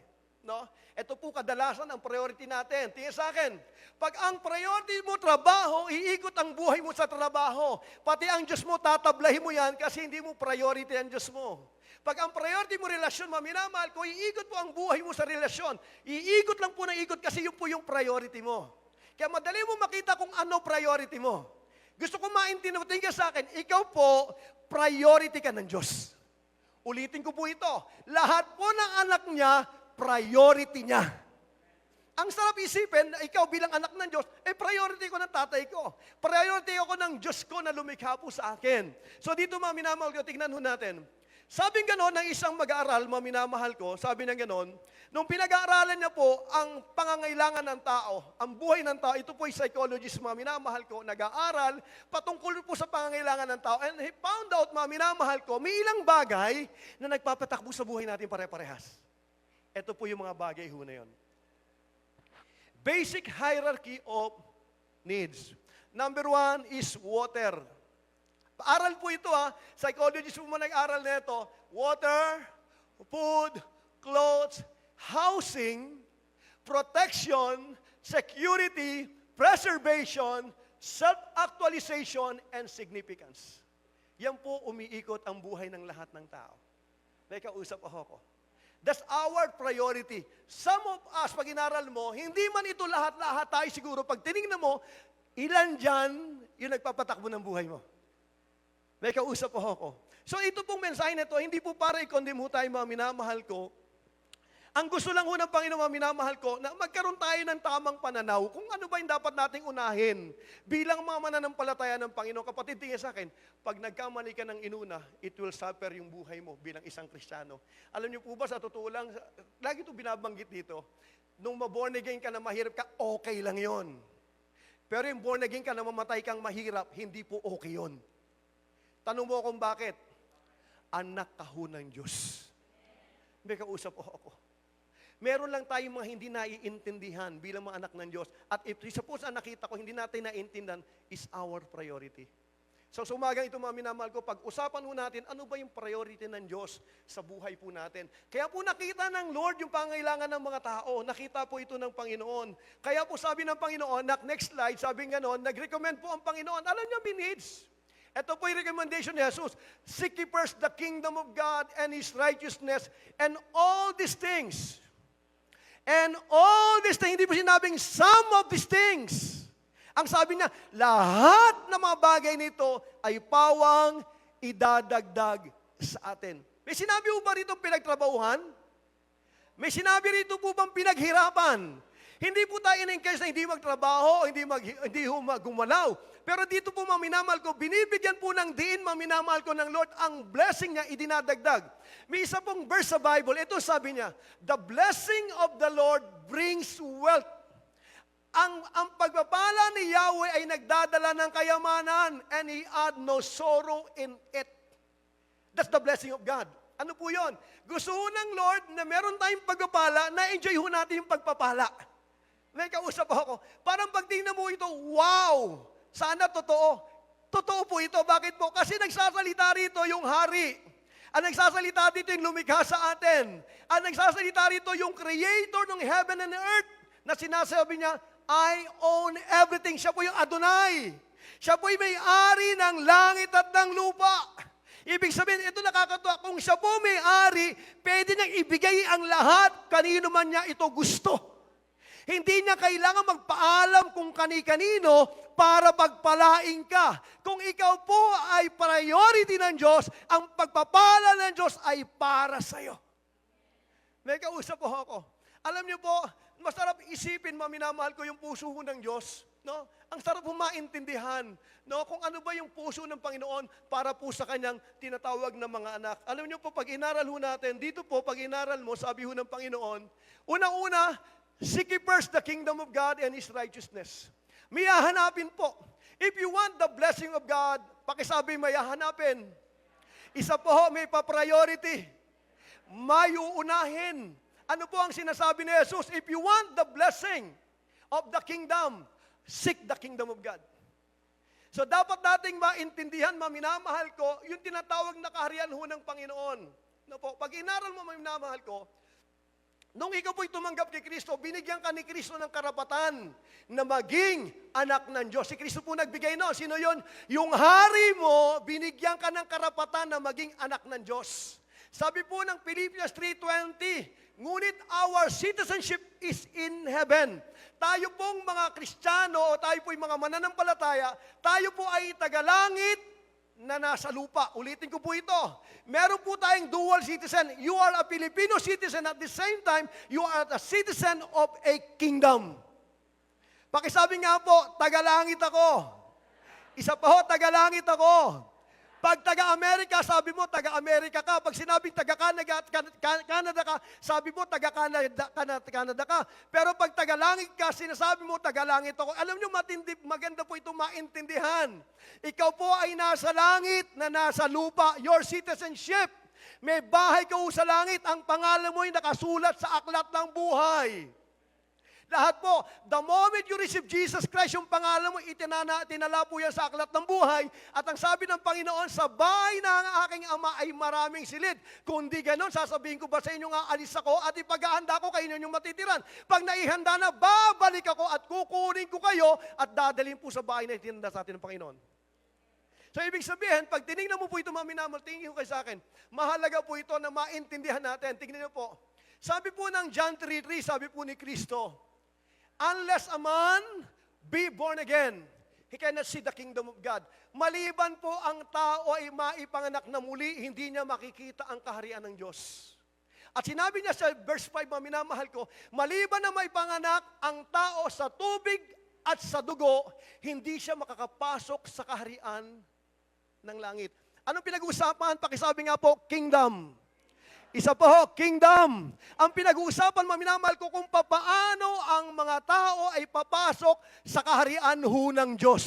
No? Ito po kadalasan ang priority natin. Tingnan sa akin, pag ang priority mo trabaho, iikot ang buhay mo sa trabaho. Pati ang Diyos mo, tatablahin mo yan kasi hindi mo priority ang Diyos mo. Pag ang priority mo relasyon, minamahal ko, iikot po ang buhay mo sa relasyon. Iikot lang po ng ikot kasi yun po yung priority mo. Kaya madali mo makita kung ano priority mo. Gusto ko maintindihan, tingnan sa akin, ikaw po, priority ka ng Diyos. Ulitin ko po ito. Lahat po ng anak niya, priority niya. Ang sarap isipin na ikaw bilang anak ng Diyos, priority ko ng tatay ko. Priority ako ng Diyos ko na lumikha po sa akin. So dito mga minamahal ko, tignan ho natin. Sabing ganon ng isang mag-aaral, mga minamahal ko, sabi ng ganon, nung pinag-aaralan niya po ang pangangailangan ng tao, ang buhay ng tao, ito po yung psychologist, mga minamahal ko, nag-aaral patungkol po sa pangangailangan ng tao. And he found out, mga minamahal ko, may ilang bagay na nagpapatakbo sa buhay natin pare-parehas. Ito po yung mga bagay ho na yun. Basic hierarchy of needs. Number 1 is water. Aral po ito psychologist po nag-aral na ito. Water, food, clothes, housing, protection, security, preservation, self-actualization, and significance. Yan po umiikot ang buhay ng lahat ng tao. May kausap ako. That's our priority. Some of us, pag inaral mo, hindi man ito lahat-lahat tayo siguro. Pag tinignan mo, ilan dyan yung nagpapatakbo ng buhay mo? May kausap ako. So ito pong mensahe na ito, hindi po para i-condemn ho tayo mga minamahal ko. Ang gusto lang ho ng Panginoon mga minamahal ko, na magkaroon tayo ng tamang pananaw kung ano ba yung dapat nating unahin. Bilang mga mananampalataya ng Panginoon, kapatid, tingin sa akin, pag nagkamali ka ng inuna, it will suffer yung buhay mo bilang isang Kristiyano. Alam niyo po ba, sa totoo lang, lagi ito binabanggit dito, nung ma-born again ka na mahirap ka, okay lang yon. Pero yung born again ka na mamatay kang mahirap, hindi po okay yon. Tanong mo kung bakit? Anak ka ho ng Diyos. May kausap ako. Meron lang tayong mga hindi naiintindihan bilang mga anak ng Diyos. At if suppose ang nakita ko, hindi natin naiintindihan, is our priority. So sumagang ito mga minamahal ko, pag-usapan po natin, ano ba yung priority ng Diyos sa buhay po natin. Kaya po nakita ng Lord yung pangailangan ng mga tao. Nakita po ito ng Panginoon. Kaya po sabi ng Panginoon, next slide, sabi nga noon, nag-recommend po ang Panginoon. Alam niyo, needs. Ito po yung recommendation ni Jesus. Seek ye first the kingdom of God and His righteousness, and all these things. And all these things, hindi po sinabing some of these things. Ang sabi niya, lahat ng mga bagay nito ay pawang idadagdag sa atin. May sinabi po ba rito pinagtrabahuhan? May sinabi rito po bang pinaghirapan? Hindi po tayo in-encourage na hindi magtrabaho, hindi gumalaw. Pero dito po, mga minamahal ko, binibigyan po ng diin, mga minamahal ko ng Lord, ang blessing niya idinadagdag. May isa pong verse sa Bible, ito sabi niya, the blessing of the Lord brings wealth. Ang pagpapala ni Yahweh ay nagdadala ng kayamanan, and He add no sorrow in it. That's the blessing of God. Ano po yun? Gusto ho ng Lord na meron tayong pagpapala, na-enjoy ho natin yung pagpapala. May kausap ako. Parang pagtingnan mo ito, wow! Sana totoo. Totoo po ito. Bakit po? Kasi nagsasalita rito yung hari. Ang nagsasalita dito yung lumikha sa atin. Ang nagsasalita rito yung creator ng heaven and earth na sinasabi niya, I own everything. Siya po yung Adonai. Siya po yung may-ari ng langit at ng lupa. Ibig sabihin, ito nakakatuwa. Kung siya po may-ari, pwede niyang ibigay ang lahat kanino man niya ito gusto. Hindi niya kailangan magpaalam kung kani-kanino para pagpalain ka. Kung ikaw po ay priority ng Diyos, ang pagpapala ng Diyos ay para sa iyo. May kausap po ako. Alam niyo po, masarap isipin, minamahal ko yung puso ng Diyos. No? Ang sarap po maintindihan, no? Kung ano ba yung puso ng Panginoon para po sa kanyang tinatawag na mga anak. Alam niyo po, pag inaral ho natin, dito po, pag inaral mo, sabi ho ng Panginoon, unang-una, seek ye first the kingdom of God and His righteousness. May hahanapin po. If you want the blessing of God, pakisabi may hahanapin. Isa po ho, may pa-priority. May uunahin. Ano po ang sinasabi ni Jesus? If you want the blessing of the kingdom, seek the kingdom of God. So dapat nating maintindihan, minamahal ko, yung tinatawag na kaharian ho ng Panginoon. No po, pag inaral mo, minamahal ko, Nung ikaw po'y tumanggap kay Kristo, binigyan ka ni Kristo ng karapatan na maging anak ng Diyos. Si Kristo po nagbigay noon. Sino yon? Yung hari mo, binigyan ka ng karapatan na maging anak ng Diyos. Sabi po ng Philippians 3:20, ngunit our citizenship is in heaven. Tayo pong mga Kristiyano o tayo po'y mga mananampalataya, tayo po ay tagalangit na nasa lupa. Ulitin ko po ito. Meron po tayong dual citizen. You are a Filipino citizen, at the same time, you are a citizen of a kingdom. Pakisabi nga po, tagalangit ako. Isa pa ho, tagalangit ako. Pag taga-Amerika, sabi mo, taga-Amerika ka. Pag sinabing taga-Canada ka, sabi mo, taga-Canada ka. Pero pag tagalangit ka, sinasabi mo, tagalangit ako. Alam nyo, maganda po ito maintindihan. Ikaw po ay nasa langit na nasa lupa. Your citizenship. May bahay ka sa langit. Ang pangalan mo ay nakasulat sa aklat ng buhay. Lahat po, the moment you receive Jesus Christ, yung pangalan mo, itinala po yan sa aklat ng buhay. At ang sabi ng Panginoon, sa bahay na ang aking ama ay maraming silid. Kung di ganon, sasabihin ko ba sa inyo nga, alis ako at ipag-ahanda ko kayo ninyong matitiran. Pag naihanda na, babalik ako at kukunin ko kayo at dadalhin po sa bahay na itinanda sa atin ng Panginoon. So, ibig sabihin, pag tinignan mo po ito, maminamal, tingin ko kayo sa akin, mahalaga po ito na maintindihan natin. Tingnan niyo po. Sabi po ng John 3:3, sabi po ni Kristo, unless a man be born again, he cannot see the kingdom of God. Maliban po ang tao ay maipanganak na muli, hindi niya makikita ang kaharian ng Diyos. At sinabi niya sa verse 5, minamahal ko, maliban na maipanganak ang tao sa tubig at sa dugo, hindi siya makakapasok sa kaharian ng langit. Anong pinag-uusapan? Pakisabi nga po, kingdom. Isa pa ho, kingdom. Ang pinag-uusapan, minamahal ko, kung papaano ang mga tao ay papasok sa kaharian ho ng Diyos.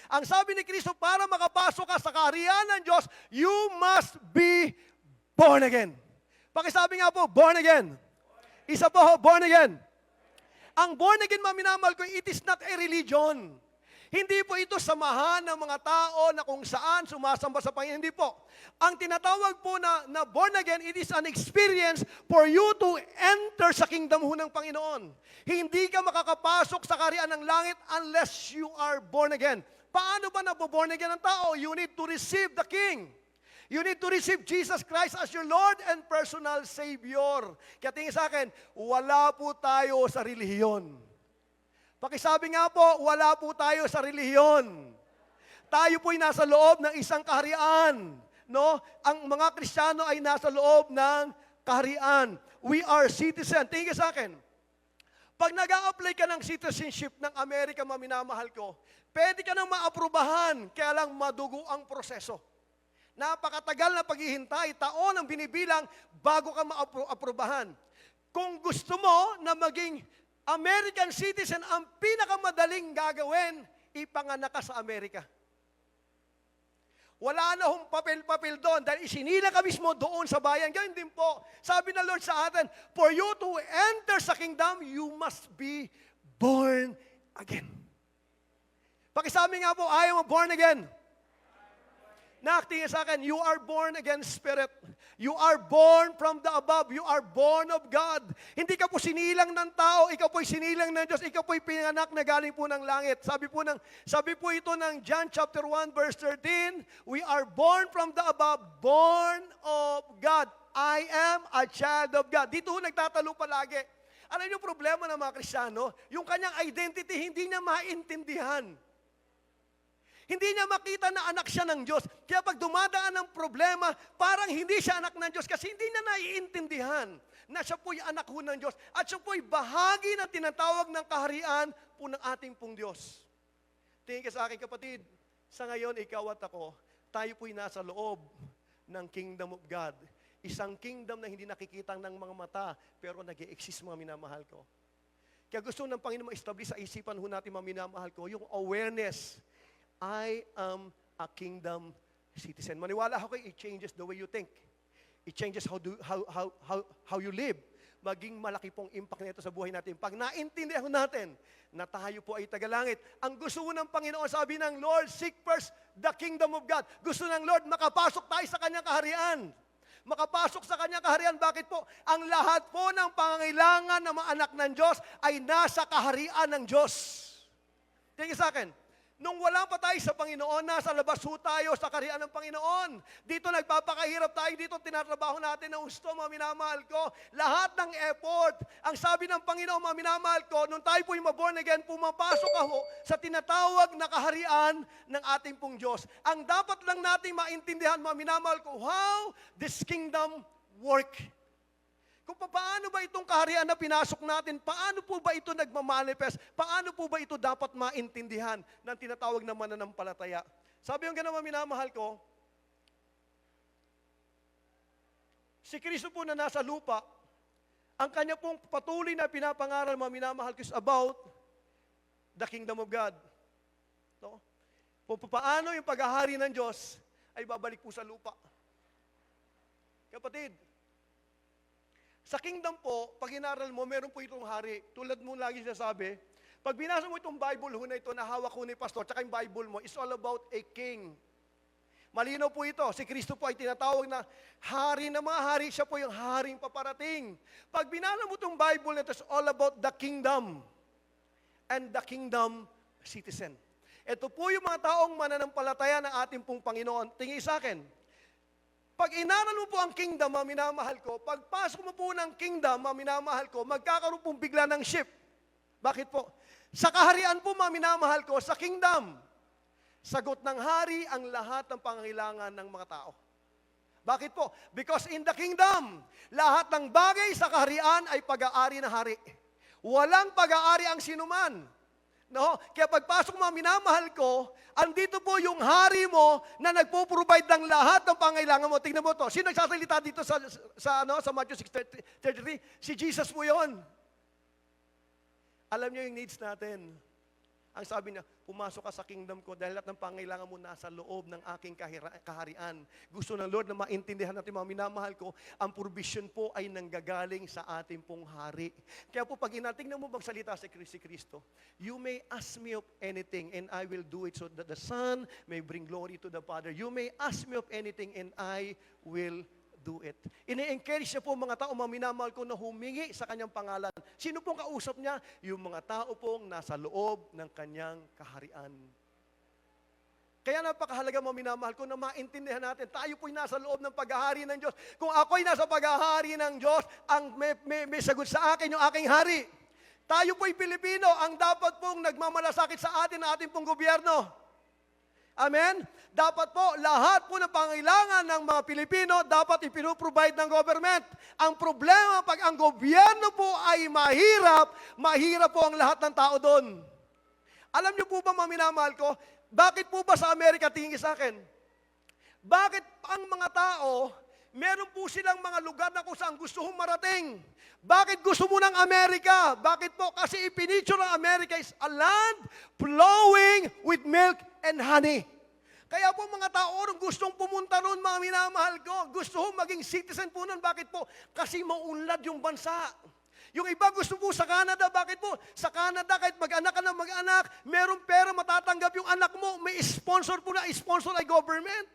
Ang sabi ni Kristo, para makapasok ka sa kaharian ng Diyos, you must be born again. Pakisabi nga po, born again. Isa pa ho, born again. Ang born again, minamahal ko, it is not a religion. Hindi po ito samahan ng mga tao na kung saan sumasamba sa Panginoon. Hindi po. Ang tinatawag po na born again, it is an experience for you to enter sa kingdom ho ng Panginoon. Hindi ka makakapasok sa kaharian ng langit unless you are born again. Paano ba naboborn again ang tao? You need to receive the King. You need to receive Jesus Christ as your Lord and personal Savior. Kaya tingin sa akin, wala po tayo sa relihiyon. Pakisabi nga po, wala po tayo sa relihiyon. Tayo po'y nasa loob ng isang kaharian. No? Ang mga Kristiyano ay nasa loob ng kaharian. We are citizen. Tingin sa akin, pag nag-a-apply ka ng citizenship ng Amerika, minamahal ko, pwede ka nang maaprubahan, kaya lang madugo ang proseso. Napakatagal na paghihintay, taon ang binibilang bago ka maaprubahan. Kung gusto mo na maging American citizen, ang pinakamadaling gagawin, ipanganak ka sa Amerika. Wala na hong papel-papel doon dahil isinila ka mismo doon sa bayan. Ganyan din po. Sabi ng Lord sa atin, for you to enter sa kingdom, you must be born again. Pakisabi nga po, I am born again. Naktingin sa akin, you are born again spirit. You are born from the above. You are born of God. Hindi ka po sinilang ng tao, ikaw po'y sinilang ng Diyos, ikaw po'y pinanganak na galing po ng langit. Sabi po ito ng John chapter 1 verse 13, we are born from the above, born of God. I am a child of God. Dito nagtatalo palagi. Alam niyo problema ng mga Kristiyano? Yung kanyang identity, hindi niya maintindihan. Hindi niya makita na anak siya ng Diyos. Kaya pag dumadaan ng problema, parang hindi siya anak ng Diyos kasi hindi niya naiintindihan na siya po'y anak ho ng Diyos. At siya po'y bahagi ng tinatawag ng kaharian po ng ating pong Diyos. Tingin ka sa akin kapatid, sa ngayon ikaw at ako, tayo po'y nasa loob ng kingdom of God. Isang kingdom na hindi nakikita ng mga mata, pero nag-i-exist mga minamahal ko. Kaya gusto ng Panginoon ma-establish sa isipan ho natin mga minamahal ko, yung awareness, I am a kingdom citizen. Maniwala ako, it changes the way you think. It changes how you live. Maging malaki pong impact nito sa buhay natin. Pag naintindihan natin na tayo po ay tagalangit, ang gusto ng Panginoon, sabi ng Lord, seek first the kingdom of God. Gusto ng Lord, makapasok tayo sa kanyang kaharian. makapasok sa kanyang kaharian. Bakit po? Ang lahat po ng pangangailangan ng mga anak ng Diyos ay nasa kaharian ng Diyos. Tingin sa akin, nung wala pa tayo sa Panginoon, nasa labas ho tayo sa kaharian ng Panginoon. Dito nagpapakahirap tayo, dito tinatrabaho natin ng gusto, mga minamahal ko. Lahat ng effort, ang sabi ng Panginoon, mga minamahal ko, nung tayo po yung born again, pumapasok ako sa tinatawag na kaharian ng ating pong Diyos. Ang dapat lang natin maintindihan, mga minamahal ko, how this kingdom work. Kung paano ba itong kaharian na pinasok natin, paano po ba ito nagmamanifest, paano po ba ito dapat maintindihan ng tinatawag na mananampalataya. Sabi yung gano'n, minamahal ko, si Kristo po na nasa lupa, ang kanya pong patuloy na pinapangaral, minamahal ko, is about the kingdom of God. No? Kung paano yung paghahari ng Diyos ay babalik po sa lupa. Kapatid, sa kingdom po, pag inaral mo, meron po itong hari. Tulad mo lagi sinasabi, pag binasa mo itong Bible ho na ito, na hawak ho ni Pastor, tsaka yung Bible mo, it's all about a king. Malinaw po ito. Si Kristo po ay tinatawag na hari ng mga hari. Siya po yung haring paparating. Pag binasa mo itong Bible na ito, it's all about the kingdom and the kingdom citizen. Ito po yung mga taong mananampalataya ng ating pong Panginoon. Tingin sa akin, pag inaral mo po ang kingdom, mga minamahal ko, pagpasok mo po ng kingdom, mga minamahal ko, magkakaroon pong bigla ng ship. Bakit po? Sa kaharian po, mga minamahal ko, sa kingdom, sagot ng hari ang lahat ng pangangailangan ng mga tao. Bakit po? Because in the kingdom, lahat ng bagay sa kaharian ay pag-aari ng hari. Walang pag-aari ang sinuman. No? Kaya pagpasok mo, minamahal ko, andito po yung hari mo na nagpo-provide ng lahat ng pangailangan mo. Tingnan mo to. Sino nagsasalita dito sa Matthew 6:33? Si Jesus po yon. Alam niyo yung needs natin. Ang sabi niya, pumasok ka sa kingdom ko dahil lahat ng pangailangan mo nasa loob ng aking kaharian. Gusto ng Lord na maintindihan natin, mga minamahal ko, ang provision po ay nanggagaling sa ating pong hari. Kaya po pag tingnan mo magsalita si Kristo, you may ask me of anything and I will do it so that the Son may bring glory to the Father. You may ask me of anything and I will do it. Ini-encourage niya po mga tao, mga minamahal ko, na humingi sa kanyang pangalan. Sino pong kausap niya? Yung mga tao pong nasa loob ng kanyang kaharian. Kaya napakahalaga, mga minamahal ko, na maintindihan natin, tayo po'y nasa loob ng paghahari ng Diyos. Kung ako'y nasa paghahari ng Diyos, ang may sagot sa akin yung aking hari. Tayo po'y Pilipino, ang dapat pong nagmamalasakit sa atin, na ating pong gobyerno. Amen? Dapat po, lahat po ng pangailangan ng mga Pilipino, dapat ipinoprovide ng government. Ang problema, pag ang gobyerno po ay mahirap, mahirap po ang lahat ng tao doon. Alam niyo po ba, mga minamahal ko, bakit po ba sa Amerika, tingin sa akin? Bakit ang mga tao, meron po silang mga lugar na kung saan gusto hong marating? Bakit gusto mo ng Amerika? Bakit po? Kasi ipinitsure ng Amerika is a land flowing with milk and honey. Kaya po mga tao ron gustong pumunta ron, mga minamahal ko. Gusto hong maging citizen po nun. Bakit po? Kasi maunlad yung bansa. Yung iba gusto po sa Canada. Bakit po? Sa Canada, kahit mag-anak ka na mag-anak, merong pera matatanggap yung anak mo. May sponsor po na, sponsor ay government.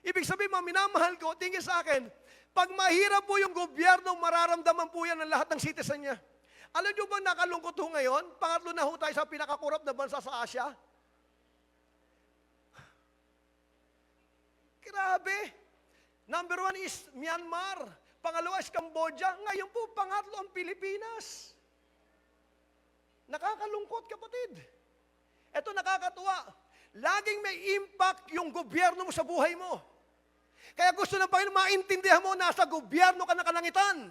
Ibig sabihin, mga minamahal ko, tingin sa akin, pag mahirap po yung gobyerno, mararamdaman po yan ng lahat ng citizen niya. Alam niyo ba nakalungkot ho ngayon? Pangatlo na ho tayo sa pinakakurap na bansa sa Asia. Grabe. Number 1 is Myanmar. Pangalawa is Cambodia. Ngayon po, pangatlo ang Pilipinas. Nakakalungkot, kapatid. Ito nakakatuwa. Laging may impact yung gobyerno mo sa buhay mo. Kaya gusto ng Panginoon, maintindihan mo, nasa gobyerno ka na kalangitan.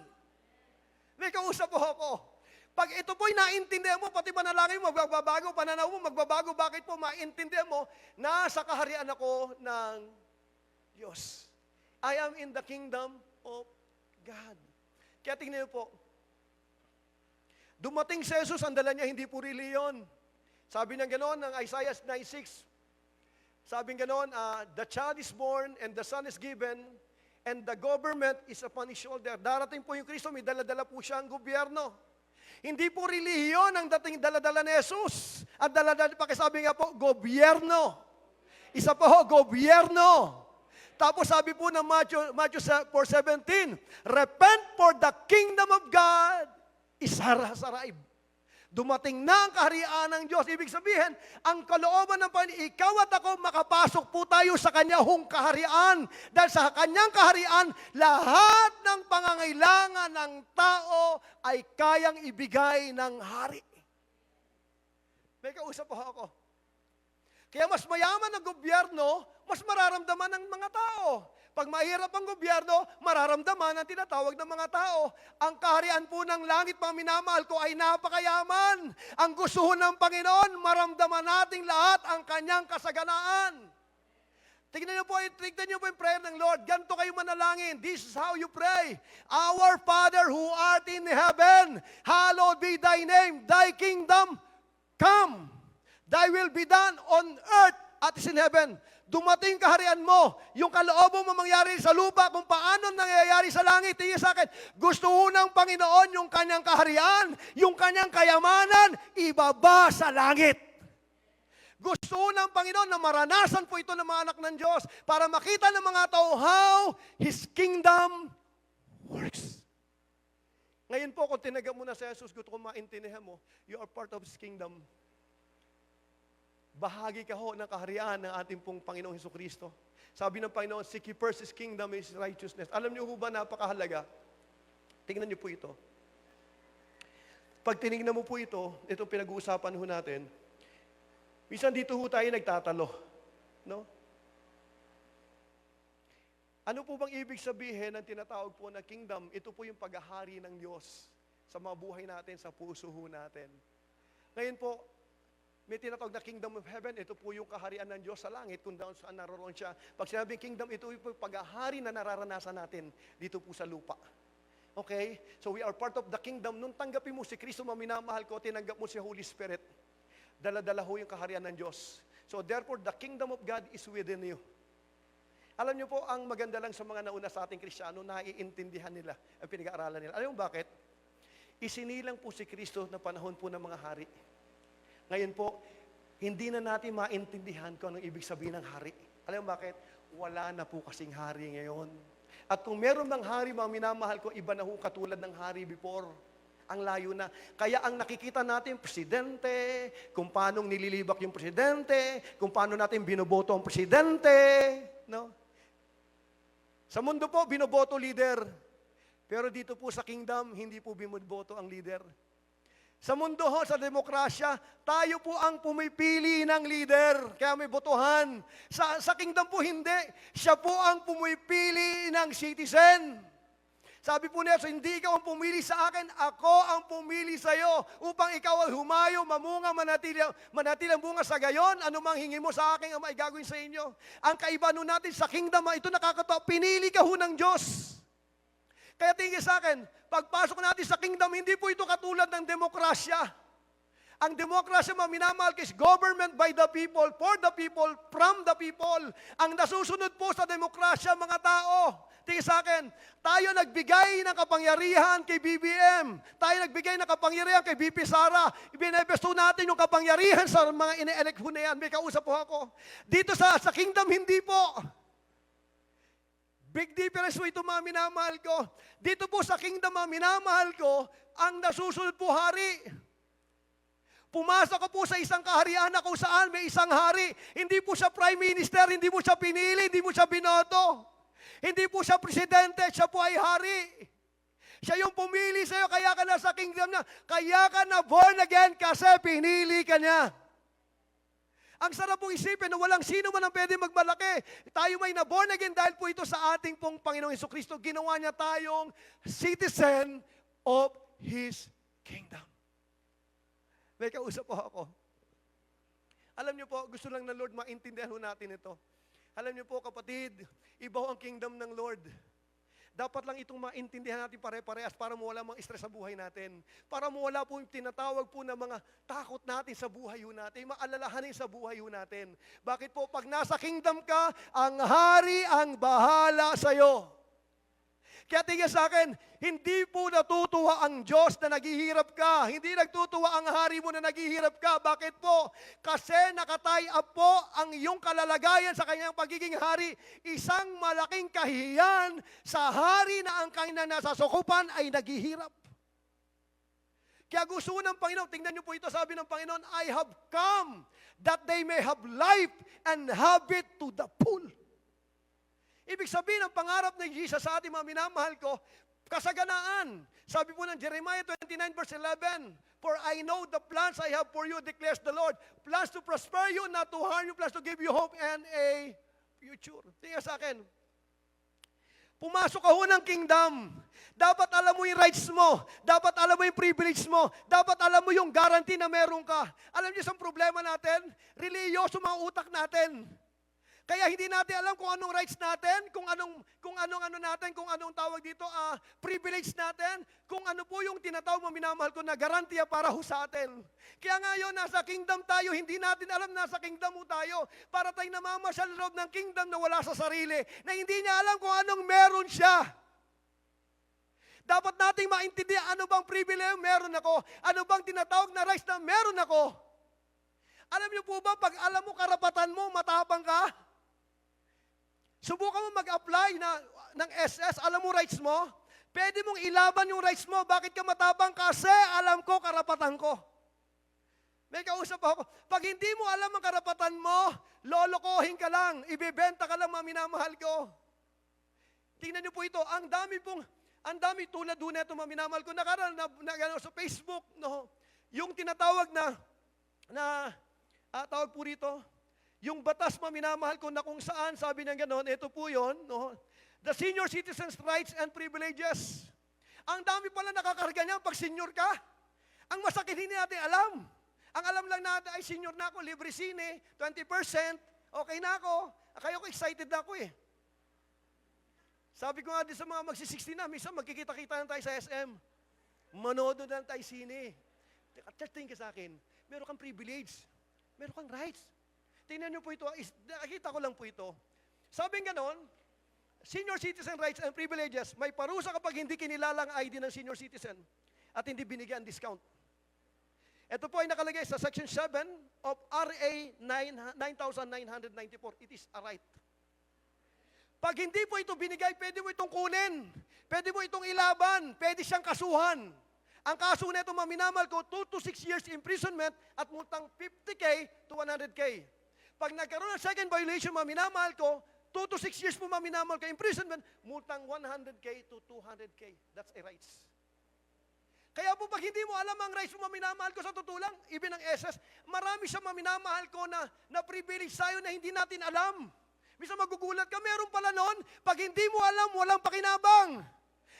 May kausap po ako. Pag ito po'y naintindihan mo, pati panalangin mo, magbabago, pananaw mo, magbabago. Bakit po maintindihan mo, nasa kaharian ako ng Diyos. I am in the kingdom of God. Kaya tingnan niyo po, dumating si Jesus, ang dala niya, hindi po reliyon. Sabi ng gano'n, ng Isaiah 9:6, sabi ng gano'n, the child is born and the son is given and the government is upon his shoulder. Darating po yung Kristo, may dala-dala po siya ang gobyerno. Hindi po relihiyon ang dating dala-dala ni Jesus. At dala-dala, pakisabi nga po, gobyerno. Isa po, gobyerno. Tapos sabi po ng Matthew 4:17, repent for the kingdom of God is arrived. Dumating na ang kaharian ng Diyos. Ibig sabihin, ang kalooban ng Panginoon, ikaw at ako, makapasok po tayo sa Kanyang kaharian. Dahil sa Kanyang kaharian, lahat ng pangangailangan ng tao ay kayang ibigay ng hari. May kausap po ako. Kaya mas mayaman ang gobyerno, mas mararamdaman ng mga tao. Pag mahirap ang gobyerno, mararamdaman ang tinatawag ng mga tao. Ang kaharian po ng langit, mga minamahal ko, ay napakayaman. Ang gusto ng Panginoon, maramdaman nating lahat ang kanyang kasaganaan. Tignan niyo po yung prayer ng Lord. Ganito kayo manalangin. This is how you pray. Our Father who art in heaven, hallowed be thy name. Thy kingdom come. Thy will be done on earth as is in heaven. Dumating kaharian mo, yung kalooban mo mangyari sa lupa, kung paano nangyayari sa langit. Tingin sa akin, gusto ng Panginoon yung kanyang kaharian, yung kanyang kayamanan, ibaba sa langit. Gusto ng Panginoon na maranasan po ito ng mga anak ng Diyos para makita ng mga tao how His kingdom works. Ngayon po, kung tinagam mo na sa Jesus, gusto ko maintindihan mo, you are part of His kingdom. Bahagi ka ho ng kaharian ng ating pong Panginoong Hesukristo. Sabi ng Panginoon, seek ye first His kingdom, His righteousness. Alam niyo ho ba, napakahalaga? Tingnan niyo po ito. Pag tinignan mo po ito, itong pinag-uusapan ho natin, minsan dito ho tayo nagtatalo. No? Ano po bang ibig sabihin ng tinatawag po na kingdom? Ito po yung paghahari ng Diyos sa mga buhay natin, sa puso ho natin. Ngayon po, may tinatawag na kingdom of heaven. Ito po yung kaharian ng Diyos sa langit kung saan naroon siya. Pag sinabing kingdom, ito po yung paghahari na nararanasan natin dito po sa lupa. Okay? So we are part of the kingdom. Nung tanggapin mo si Kristo, maminamahal ko, tinanggap mo si Holy Spirit. Dala-dala ho yung kaharian ng Diyos. So therefore, the kingdom of God is within you. Alam niyo po, ang maganda lang sa mga nauna sa ating Kristiyano, naiintindihan nila, ang pinag-aaralan nila. Alam mo bakit? Isinilang po si Kristo na panahon po ng mga hari. Ngayon po, hindi na natin maintindihan kung anong ibig sabihin ng hari. Alam mo bakit? Wala na po kasing hari ngayon. At kung meron ng hari, mga minamahal ko, iba na ho katulad ng hari before. Ang layo na. Kaya ang nakikita natin, presidente, kung paano nililibak yung presidente, kung paano natin binoboto ang presidente. No? Sa mundo po, binoboto leader. Pero dito po sa kingdom, hindi po binoboto ang leader. Sa mundo ho, sa demokrasya, tayo po ang pumipili ng leader. Kaya may botohan. Sa kingdom po hindi. Siya po ang pumipili ng citizen. Sabi po niya, so hindi ikaw ang pumili sa akin, ako ang pumili sa iyo upang ikaw ay humayo, mamunga, manatili ang bunga sa gayon. Ano mang hingin mo sa akin, ang may gagawin sa inyo. Ang kaiba nun natin sa kingdom, ito nakakatawa, pinili ka ho ng Diyos. Kaya tingin sa akin, pagpasok natin sa kingdom, hindi po ito katulad ng demokrasya. Ang demokrasya, minamahal is government by the people, for the people, from the people. Ang nasusunod po sa demokrasya, mga tao. Tingin sa akin, tayo nagbigay ng kapangyarihan kay BBM. Tayo nagbigay ng kapangyarihan kay BP Sara. Ibinebesto natin yung kapangyarihan sa mga ine-elect po na yan. May kausap po ako. Dito sa kingdom, hindi po. Big difference po ito, mga minamahal ko. Dito po sa kingdom, mga minamahal ko, ang nasusunod po hari. Pumasok ka po sa isang kaharian na kung saan may isang hari. Hindi po siya prime minister, hindi mo siya pinili, hindi mo siya binoto. Hindi po siya presidente, siya po ay hari. Siya yung pumili sa iyo, kaya ka na sa kingdom niya. Kaya ka na born again kasi pinili ka niya. Ang sarap pong isipin na walang sino man ang pwede magmalaki. Tayo may na-born again dahil po ito sa ating pong Panginoong Hesukristo. Ginawa niya tayong citizen of His kingdom. May kausap po ako. Alam niyo po, gusto lang ng Lord maintindihan natin ito. Alam niyo po kapatid, iba ang kingdom ng Lord. Dapat lang itong maintindihan natin pare-parehas para mawala mga stress sa buhay natin. Para mawala po yung tinatawag po na mga takot natin sa buhay natin, maalalahanin sa buhay natin. Bakit po? Pag nasa kingdom ka, ang hari ang bahala sa'yo. Kaya tingin sa akin, hindi po natutuwa ang Diyos na naghihirap ka. Hindi nagtutuwa ang hari mo na naghihirap ka. Bakit po? Kasi nakatay up po ang iyong kalalagayan sa kanyang pagiging hari. Isang malaking kahihiyan sa hari na ang kanyang nasasukupan ay naghihirap. Kaya gusto ng Panginoon, tingnan niyo po ito, sabi ng Panginoon, I have come that they may have life and have it to the full. Ibig sabihin, ang pangarap ng Jesus sa ating mga minamahal ko, kasaganaan. Sabi po ng Jeremiah 29 verse 11, For I know the plans I have for you, declares the Lord. Plans to prosper you, not to harm you, plans to give you hope and a future. Tingnan sa akin, pumasok ka ho ng kingdom. Dapat alam mo yung rights mo. Dapat alam mo yung privilege mo. Dapat alam mo yung guarantee na meron ka. Alam niyo isang problema natin? Reliyoso mga utak natin. Kaya hindi natin alam kung anong rights natin, kung anong tawag dito, privilege natin, kung ano po yung tinatawag mo minamahal ko na garantiya para ho sa atin. Kaya ngayon, nasa kingdom tayo, hindi natin alam nasa kingdom mo tayo. Para tayong namamasyal sa loob ng kingdom na wala sa sarili, na hindi niya alam kung anong meron siya. Dapat nating maintindihan ano bang privilege meron ako, ano bang tinatawag na rights na meron ako. Alam niyo po ba, pag alam mo karapatan mo, matapang ka? Subukan mo mag-apply ng SS, alam mo rights mo? Pwede mong ilaban yung rights mo. Bakit ka matapang? Kasi alam ko karapatan ko. May kausap ako, pag hindi mo alam ang karapatan mo, lolokohin ka lang, ibebenta ka lang, minamahal ko. Tingnan niyo po ito, ang dami tulad doon ito, minamahal ko, sa Facebook, no? Yung tinatawag tawag po rito, yung batas minamahal ko na kung saan, sabi ng gano'n, ito po yun, no? The Senior Citizens' Rights and Privileges. Ang dami pala nakakarga niyan pag senior ka. Ang masakit hindi natin alam. Ang alam lang natin ay senior na ako, libre sine, 20%, okay na ako. Kaya ko excited na ako eh. Sabi ko nga din sa mga magsi-60 na, minsan magkikita-kita na tayo sa SM. Manood na tayo sine. Just think ka sa akin, meron kang privilege, meron kang rights. Tingnan niyo po ito, nakikita ko lang po ito. Sabi nga noon, senior citizen rights and privileges, may parusa kapag hindi kinilalang ID ng senior citizen at hindi binigyan discount. Ito po ay nakalagay sa Section 7 of RA 9994. It is a right. Pag hindi po ito binigay, pwede mo itong kunin. Pwede mo itong ilaban. Pwede siyang kasuhan. Ang kaso nito, maminamal ko, 2 to 6 years imprisonment at multang 50K to 100K. Pag nagkaroon ng second violation, maminamahal ko, 2 to 6 years po maminamahal ka imprisonment, multang 100K to 200K. That's a rights. Kaya po pag hindi mo alam ang rights mo maminamahal ko sa tutulang, even ang SS, marami siyang maminamahal ko na privilege sa'yo na hindi natin alam. Minsan magugulat ka, meron pala noon, pag hindi mo alam, walang pakinabang.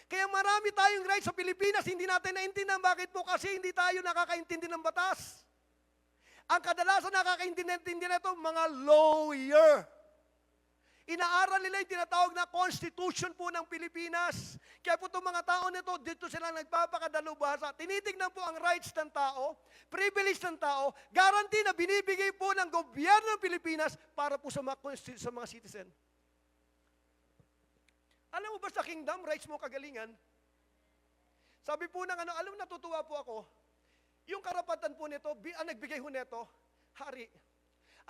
Kaya marami tayong rights sa Pilipinas, hindi natin naintindihan. Bakit po? Kasi hindi tayo nakakaintindi ng batas. Ang kadalasan nakakaintindi nito, mga lawyer. Inaaral nila yung tinatawag na Constitution po ng Pilipinas. Kaya po itong mga tao nito, dito sila nagpapakadalubhasa. Tinitignan po ang rights ng tao, privilege ng tao, guarantee na binibigay po ng gobyerno ng Pilipinas para po sa mga citizen. Alam mo ba sa kingdom, rights mo kagalingan? Sabi po ng alam mo, natutuwa po ako, yung karapatan po nito, ang nagbigay ho nito, hari.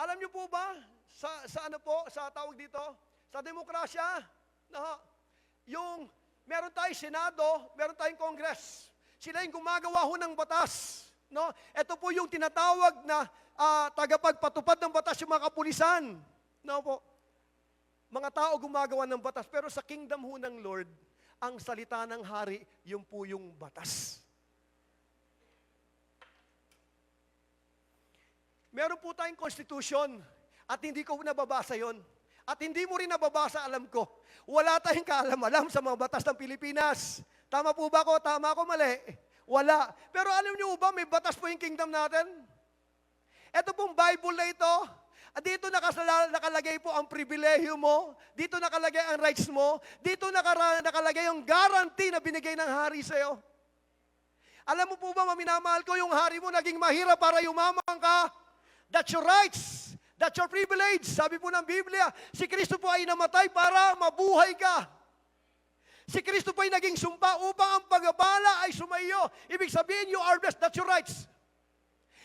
Alam niyo po ba, sa tawag dito, sa demokrasya, yung meron tayong Senado, meron tayong Congress. Sila yung gumagawa ho ng batas. No? Ito po yung tinatawag na tagapagpatupad ng batas, yung mga kapulisan. No po? Mga tao gumagawa ng batas, pero sa kingdom ho ng Lord, ang salita ng hari, yung po yung batas. Meron po tayong constitution at hindi ko nababasa yon. At hindi mo rin nababasa, alam ko. Wala tayong kaalam-alam sa mga batas ng Pilipinas. Tama po ba ako? Tama ako, mali? Wala. Pero alam niyo ba, may batas po yung kingdom natin? Ito pong Bible na ito, dito nakalagay po ang pribilehyo mo, dito nakalagay ang rights mo, dito nakalagay yung guarantee na binigay ng hari sa'yo. Alam mo po ba, maminamahal ko, yung hari mo naging mahirap para yumaman ka. That's your rights. That's your privilege. Sabi po ng Biblia, si Kristo po ay namatay para mabuhay ka. Si Kristo po'y naging sumpa upang ang pagbabala ay sumaiyo. Ibig sabihin, you are blessed. That's your rights.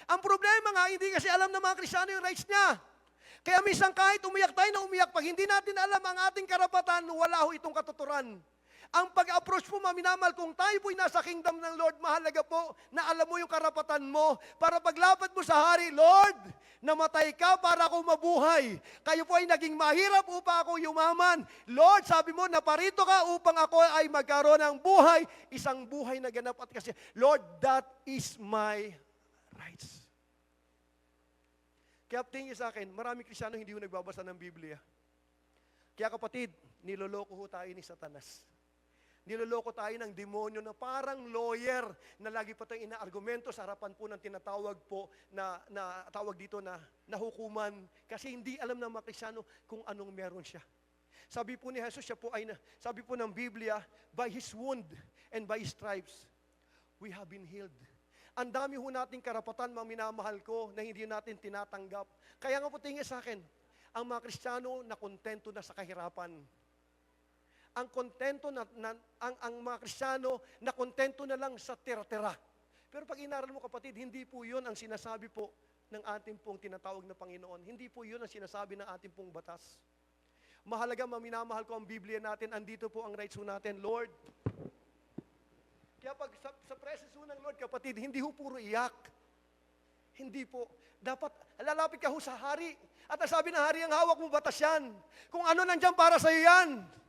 Ang problema nga, hindi kasi alam ng mga Kristiyano yung rights niya. Kaya minsan kahit umiyak tayo na umiyak, pag hindi natin alam ang ating karapatan, wala ho itong katuturan. Ang pag-approach po, maminamal, kung tayo po'y nasa kingdom ng Lord, mahalaga po na alam mo yung karapatan mo. Para paglapad mo sa hari, Lord, namatay ka para ako mabuhay. Kayo po ay naging mahirap upang ako yumaman. Lord, sabi mo, naparito ka upang ako ay magkaroon ng buhay, isang buhay na ganap at kasi, Lord, that is my rights. Kaya tingin sa akin, maraming Kristiyano hindi ho nagbabasa ng Biblia. Kaya kapatid, niloloko ho tayo ni Satanas. Niloloko tayo ng demonyo na parang lawyer na lagi pa tayong inaargumento sa harapan po ng tinatawag po na tawag dito na hukuman kasi hindi alam ng mga Kristiyano kung anong meron siya. Sabi po ni Jesus, sabi po ng Biblia, by His wound and by His stripes, we have been healed. Ang dami ho nating karapatan, mga minamahal ko, na hindi natin tinatanggap. Kaya nga po tingin sa akin, ang mga Kristiyano na kontento na sa kahirapan. Ang kontento ang mga Kristiyano na kontento na lang sa tira-tira. Pero pag inaral mo kapatid, hindi po 'yun ang sinasabi po ng ating pong tinatawag na Panginoon. Hindi po 'yun ang sinasabi ng ating pong batas. Mahalaga, maminamahal ko ang Biblia natin, andito po ang rights ho natin, Lord. Kaya pag sa presence ho ng Lord, kapatid, hindi ho puro iyak. Hindi po. Dapat lalapit ka ho sa hari. At ang sabi ng hari, ang hawak mo batas yan. Kung ano nandyan para sa iyo yan.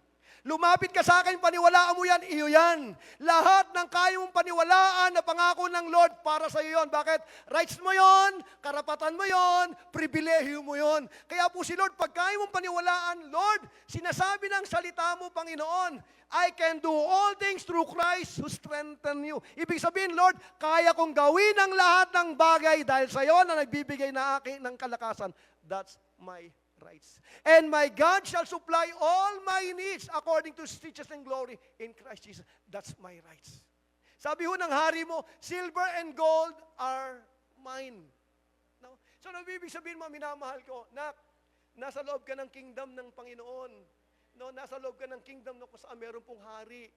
Lumapit ka sa akin, paniwalaan mo yan, iyo yan. Lahat ng kaya mong paniwalaan na pangako ng Lord para sa iyo yan. Bakit? Rights mo yon, karapatan mo yon, pribilehyo mo yon. Kaya po si Lord, pag kaya mong paniwalaan, Lord, sinasabi ng salita mo, Panginoon, I can do all things through Christ who strengthen you. Ibig sabihin, Lord, kaya kong gawin ang lahat ng bagay dahil sa iyo na nagbibigay na akin ng kalakasan. That's my rights. And my God shall supply all my needs according to His riches and glory in Christ Jesus. That's my rights. Sabi ho ng hari mo, silver and gold are mine. No? So, ibig sabihin mo, minamahal ko, nasa loob ka ng kingdom ng Panginoon. No, nasa loob ka ng kingdom na kung saan meron pong hari.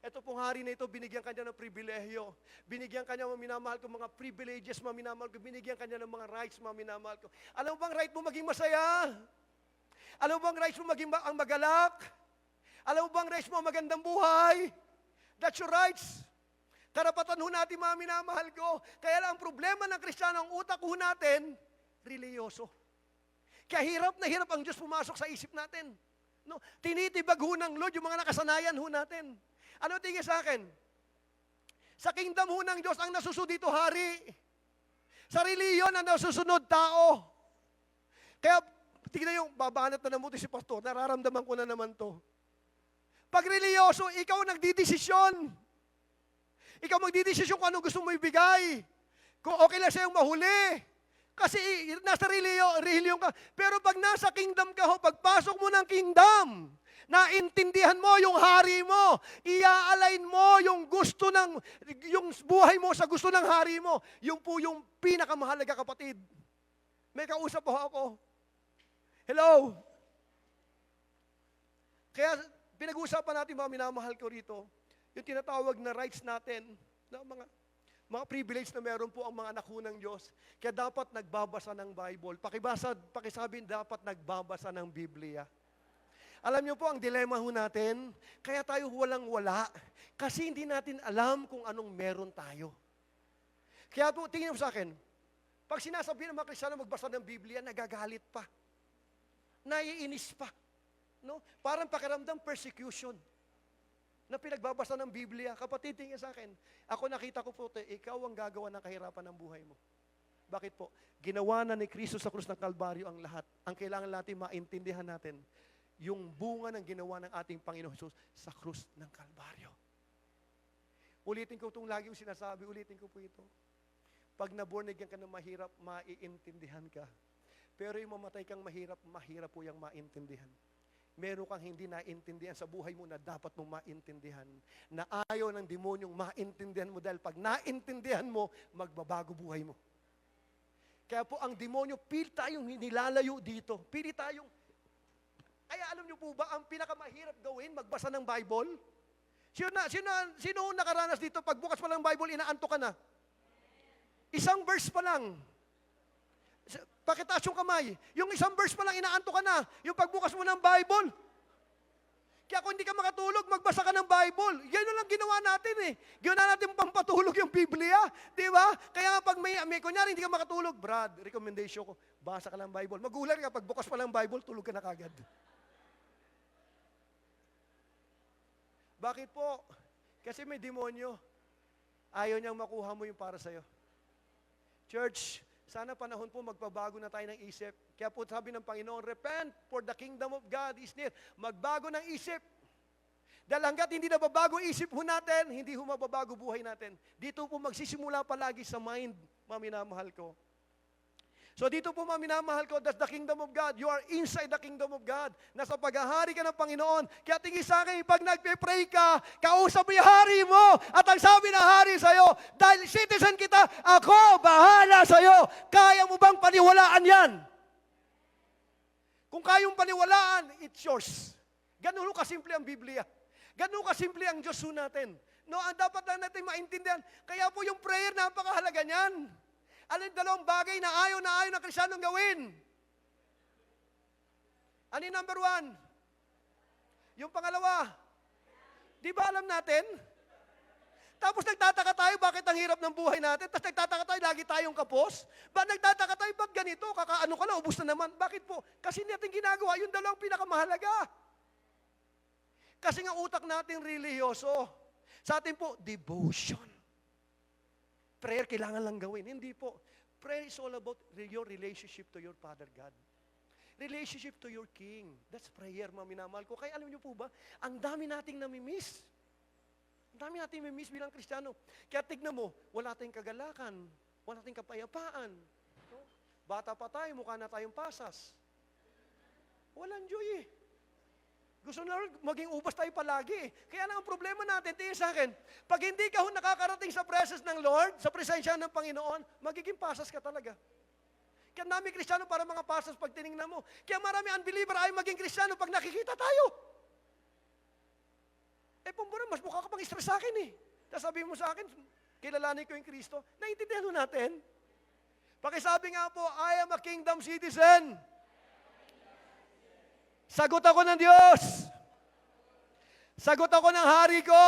Ito pong hari na ito, binigyan kanya ng pribilehyo. Binigyan kanya, maminamahal ko, mga privileges, maminamahal ko. Binigyan kanya ng mga rights, maminamahal ko. Alam mo bang right mo maging masaya? Alam mo bang rights mo maging ang magalak? Alam mo bang rights mo ang magandang buhay? That's your rights. Karapatan ho natin, mga minamahal ko. Kaya lang ang problema ng Kristiyano, ang utak ho natin, religyoso. Kaya hirap na hirap ang Diyos pumasok sa isip natin. No? Tinitibag ho ng Lord yung mga nakasanayan ho natin. Ano tingin sa akin? Sa kingdom ho ng Diyos, ang nasusunod dito, hari. Sa reliyon, ang nasusunod, tao. Kaya, tingnan yung babanat na namuti si pastor, nararamdaman ko na naman to. Pag religyoso, ikaw nagdidesisyon. Ikaw magdidesisyon kung anong gusto mo ibigay. Kung okay lang sa'yong mahuli. Kasi nasa reliyon ka. Pero pag nasa kingdom ka ho, pagpasok mo ng kingdom, naintindihan mo yung hari mo, i-align mo yung gusto yung buhay mo sa gusto ng hari mo. Yung po yung pinakamahalaga, kapatid. May kausap po ako. Hello? Kaya pinag-uusapan natin, mga minamahal ko rito, yung tinatawag na rights natin, na mga privilege na meron po ang mga anak ng Diyos. Kaya dapat nagbabasa ng Bible. Pakisabi, dapat nagbabasa ng Biblia. Alam niyo po ang dilema ho natin, kaya tayo walang-wala, kasi hindi natin alam kung anong meron tayo. Kaya po, tingin mo sa akin, pag sinasabi ng mga Kristiyano magbasa ng Biblia, nagagalit pa. Naiinis pa. No? Parang pakiramdam persecution na pinagbabasa ng Biblia. Kapatid, tingin sa akin, ako nakita ko po, ikaw ang gagawa ng kahirapan ng buhay mo. Bakit po? Ginawa na ni Kristo sa krus ng Kalbaryo ang lahat. Ang kailangan natin maintindihan natin, yung bunga ng ginawa ng ating Panginoon Jesus sa krus ng Kalbaryo. Ulitin ko itong lagi yung sinasabi, ulitin ko po ito. Pag na-born again ka ng mahirap, maiintindihan ka. Pero yung mamatay kang mahirap, mahirap po yung maintindihan. Meron kang hindi naintindihan sa buhay mo na dapat mong maintindihan. Na ayaw ng demonyong maintindihan mo dahil pag naintindihan mo, magbabago buhay mo. Kaya po ang demonyo, pili tayong nilalayo dito. Pili tayong, ay alam niyo po ba, ang pinakamahirap gawin, magbasa ng Bible? Sino nakaranas dito, pagbukas pa lang Bible, inaanto ka na? Isang verse pa lang. Pakitaas yung kamay. Yung isang verse pa lang, inaanto ka na. Yung pagbukas mo ng Bible. Kaya kung hindi ka makatulog, magbasa ka ng Bible. Yan lang ginawa natin eh. Ginawa natin pampatulog yung Biblia. Di ba? Kaya nga pag may kunyari hindi ka makatulog, Brad, recommendation ko, basa ka ng Bible. Magulat ka, pagbukas pa lang Bible, tulog ka na kagad. Bakit po? Kasi may demonyo. Ayaw niyang makuha mo yung para sa'yo. Church, sana panahon po magpabago na tayo ng isip. Kaya po sabi ng Panginoon, repent for the kingdom of God is near. Magbago ng isip. Dahil hanggat hindi nababago isip ho natin, hindi ho mababago buhay natin. Dito po magsisimula palagi sa mind, maminamahal ko. So dito po maminamahal ko, that's the kingdom of God. You are inside the kingdom of God. Nasa paghahari ka ng Panginoon. Kaya tingin sa akin, pag nagpe-pray ka, kausap mo yung hari mo. At ang sabi ng hari sa'yo, dahil citizen kita, ako bahala sa'yo. Kaya mo bang paniwalaan yan? Kung kayong paniwalaan, it's yours. Ganun kasimple ang Biblia. Ganun kasimple ang Diyos natin. No, ang dapat lang natin maintindihan. Kaya po yung prayer, napakahalaga niyan. Ano yung dalawang bagay na ayaw ng Kristiyanong gawin? Ano yung number 1? Yung pangalawa, di ba alam natin? Tapos nagtataka tayo, bakit ang hirap ng buhay natin? Tapos nagtataka tayo, lagi tayong kapos? Nagtataka tayo, ba't ganito? Kakaano ka na, ubus na naman. Bakit po? Kasi natin ginagawa, yung dalawang pinakamahalaga. Kasi nga utak natin religyoso. Sa atin po, devotion. Prayer kailangan lang gawin. Hindi po. Prayer is all about your relationship to your Father God. Relationship to your King. That's prayer, minamahal ko. Kaya alam niyo po ba, ang dami nating namimiss. Ang dami nating namimiss bilang Kristiyano. Kaya tignan mo, wala tayong kagalakan. Wala tayong kapayapaan. No? Bata pa tayo, mukha na tayong pasas. Walang joy eh. Gusto na maging ubas tayo palagi. Kaya lang ang problema natin, tingin sa akin, pag hindi ka nakakarating sa presence ng Lord, sa presensya ng Panginoon, magiging pasas ka talaga. Kaya namin Kristiyano para mga pasas pag tinignan mo. Kaya marami unbeliever ay maging Kristiyano pag nakikita tayo. Pumbura, mas mukha ka pang stress sa akin eh. Tapos sabihin mo sa akin, kilalanin ko yung Kristo. Naintindihan mo natin? Pakisabi nga po, I am a kingdom citizen. Sagot ako ng Diyos. Sagot ako ng hari ko.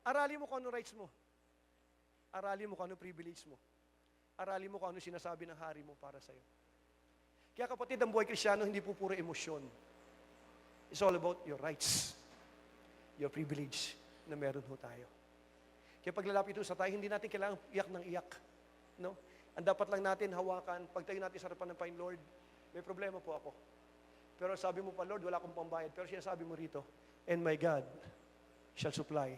Aralin mo kung ano rights mo. Aralin mo kung ano privilege mo. Aralin mo kung ano sinasabi ng hari mo para sa'yo. Kaya kapatid, ang buhay Kristiyano, hindi po puro emosyon. It's all about your rights. Your privilege na meron ho tayo. Kaya paglalapit ho sa tayo, hindi natin kailangan iyak ng iyak. No? Ang dapat lang natin hawakan, pagtayo natin sa harapan ng Panginoon, Lord, may problema po ako. Pero sabi mo pa, Lord, wala akong pambayad. Pero sinasabi mo rito, and my God shall supply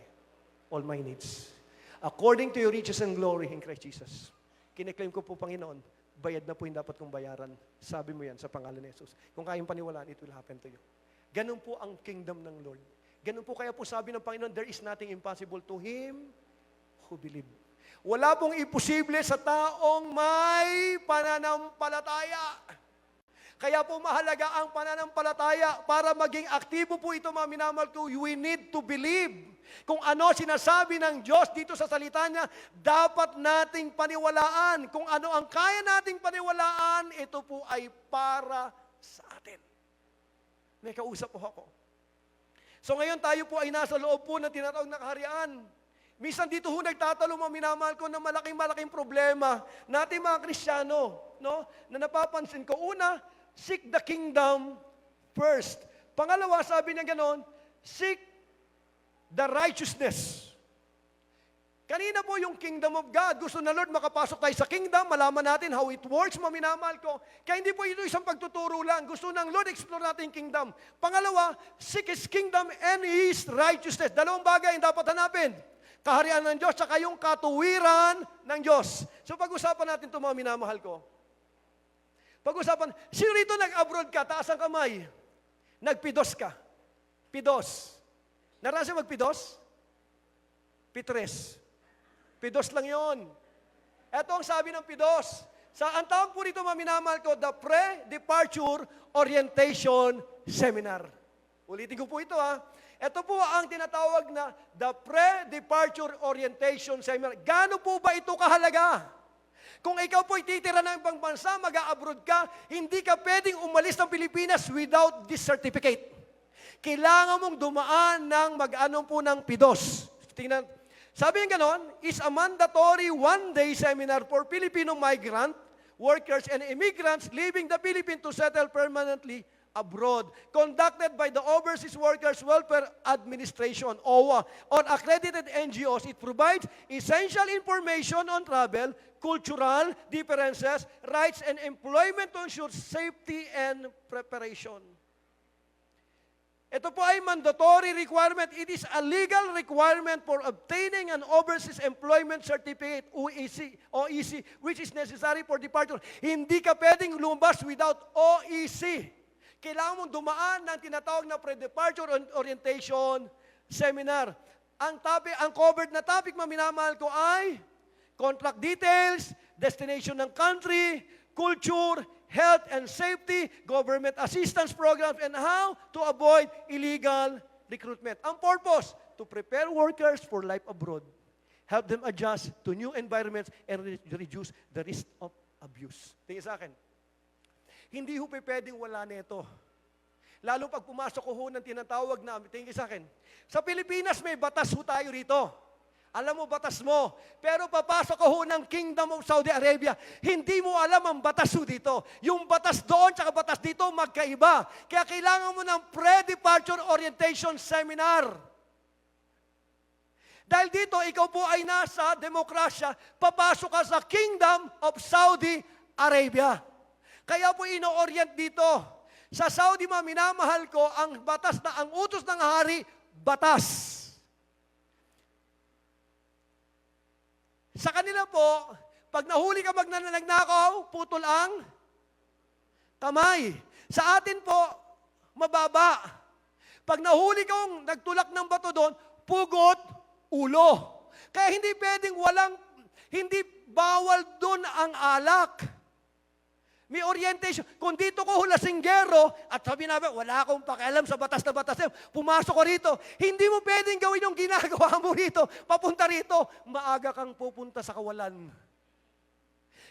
all my needs. According to your riches and glory in Christ Jesus. Kiniklaim ko po, Panginoon, bayad na po yung dapat kong bayaran. Sabi mo yan sa pangalan ni Jesus. Kung kayong paniwalaan, it will happen to you. Ganun po ang kingdom ng Lord. Ganun po kaya po sabi ng Panginoon, there is nothing impossible to Him who believe. Wala pong imposible sa taong may pananampalataya. Kaya po mahalaga ang pananampalataya para maging aktibo po ito, mga minamahal ko, we need to believe. Kung ano sinasabi ng Diyos dito sa salita niya, dapat nating paniwalaan. Kung ano ang kaya nating paniwalaan, ito po ay para sa atin. May kausap po ako. So ngayon tayo po ay nasa loob po ng tinatawag na kaharian. Minsan dito ho nagtatalo, mga minamahal ko, na malaking problema natin mga Kristiyano, no? Na napapansin ko, una, seek the kingdom first. Pangalawa, sabi niya ganon, seek the righteousness. Kanina po yung kingdom of God. Gusto na Lord makapasok tayo sa kingdom, malaman natin how it works, maminamahal ko. Kaya hindi po ito isang pagtuturo lang. Gusto ng Lord, explore natin yung kingdom. Pangalawa, seek His kingdom and His righteousness. Dalawang bagay ang dapat hanapin. Kaharian ng Diyos, saka yung katuwiran ng Diyos. So pag-usapan natin ito, mga minamahal ko. Pag-usapan, sino rito nag-abroad ka, taas ang kamay. Nagpidos ka. Pidos. Naranasan magpidos? Pitres. Pidos lang yon. Ito ang sabi ng pidos. Ang tawag po rito, mga minamahal ko, the Pre-Departure Orientation Seminar. Ulitin ko po ito ha. Ito po ang tinatawag na the Pre-Departure Orientation Seminar. Gaano po ba ito kahalaga? Kung ikaw po'y titira ng ibang bansa, mag-a-abroad ka, hindi ka pwedeng umalis ng Pilipinas without this certificate. Kailangan mong dumaan ng mag-anong po ng PIDOS. Tingnan, sabi ng ganon, is a mandatory one-day seminar for Filipino migrant, workers, and immigrants leaving the Philippines to settle permanently abroad, conducted by the Overseas Workers Welfare Administration, OWA, or accredited NGOs. It provides essential information on travel, cultural differences, rights, and employment to ensure safety and preparation. Ito po ay mandatory requirement. It is a legal requirement for obtaining an Overseas Employment Certificate, OEC, which is necessary for departure. Hindi ka pwedeng lumabas without OEC. Kailangan mong dumaan ng tinatawag na pre-departure orientation seminar. Ang covered na topic, minamahal ko, ay contract details, destination ng country, culture, health and safety, government assistance programs, and how to avoid illegal recruitment. Ang purpose, to prepare workers for life abroad, help them adjust to new environments, and reduce the risk of abuse. Tingin sa akin. Hindi ho pwedeng wala nito. Lalo pag pumasok ho ng tinatawag na, tingin sa akin, sa Pilipinas may batas ho tayo rito. Alam mo batas mo. Pero papasok ho ng Kingdom of Saudi Arabia, hindi mo alam ang batas ho dito. Yung batas doon tsaka batas dito magkaiba. Kaya kailangan mo ng pre-departure orientation seminar. Dahil dito, ikaw po ay nasa demokrasya, papasok ka sa Kingdom of Saudi Arabia. Kaya po ino-orient dito. Sa Saudi, minamahal ko, ang batas na, ang utos ng hari, batas. Sa kanila po, pag nahuli ka nagnakaw, putol ang kamay. Sa atin po, mababa. Pag nahuli kang nagtulak ng bato doon, pugot, ulo. Kaya hindi bawal doon ang alak. May orientation. Kung dito ko hulasinggero, at sabi namin, wala akong pakialam sa batas na batas. Pumasok ko rito. Hindi mo pwedeng gawin yung ginagawa mo rito. Papunta rito, maaga kang pupunta sa kawalan.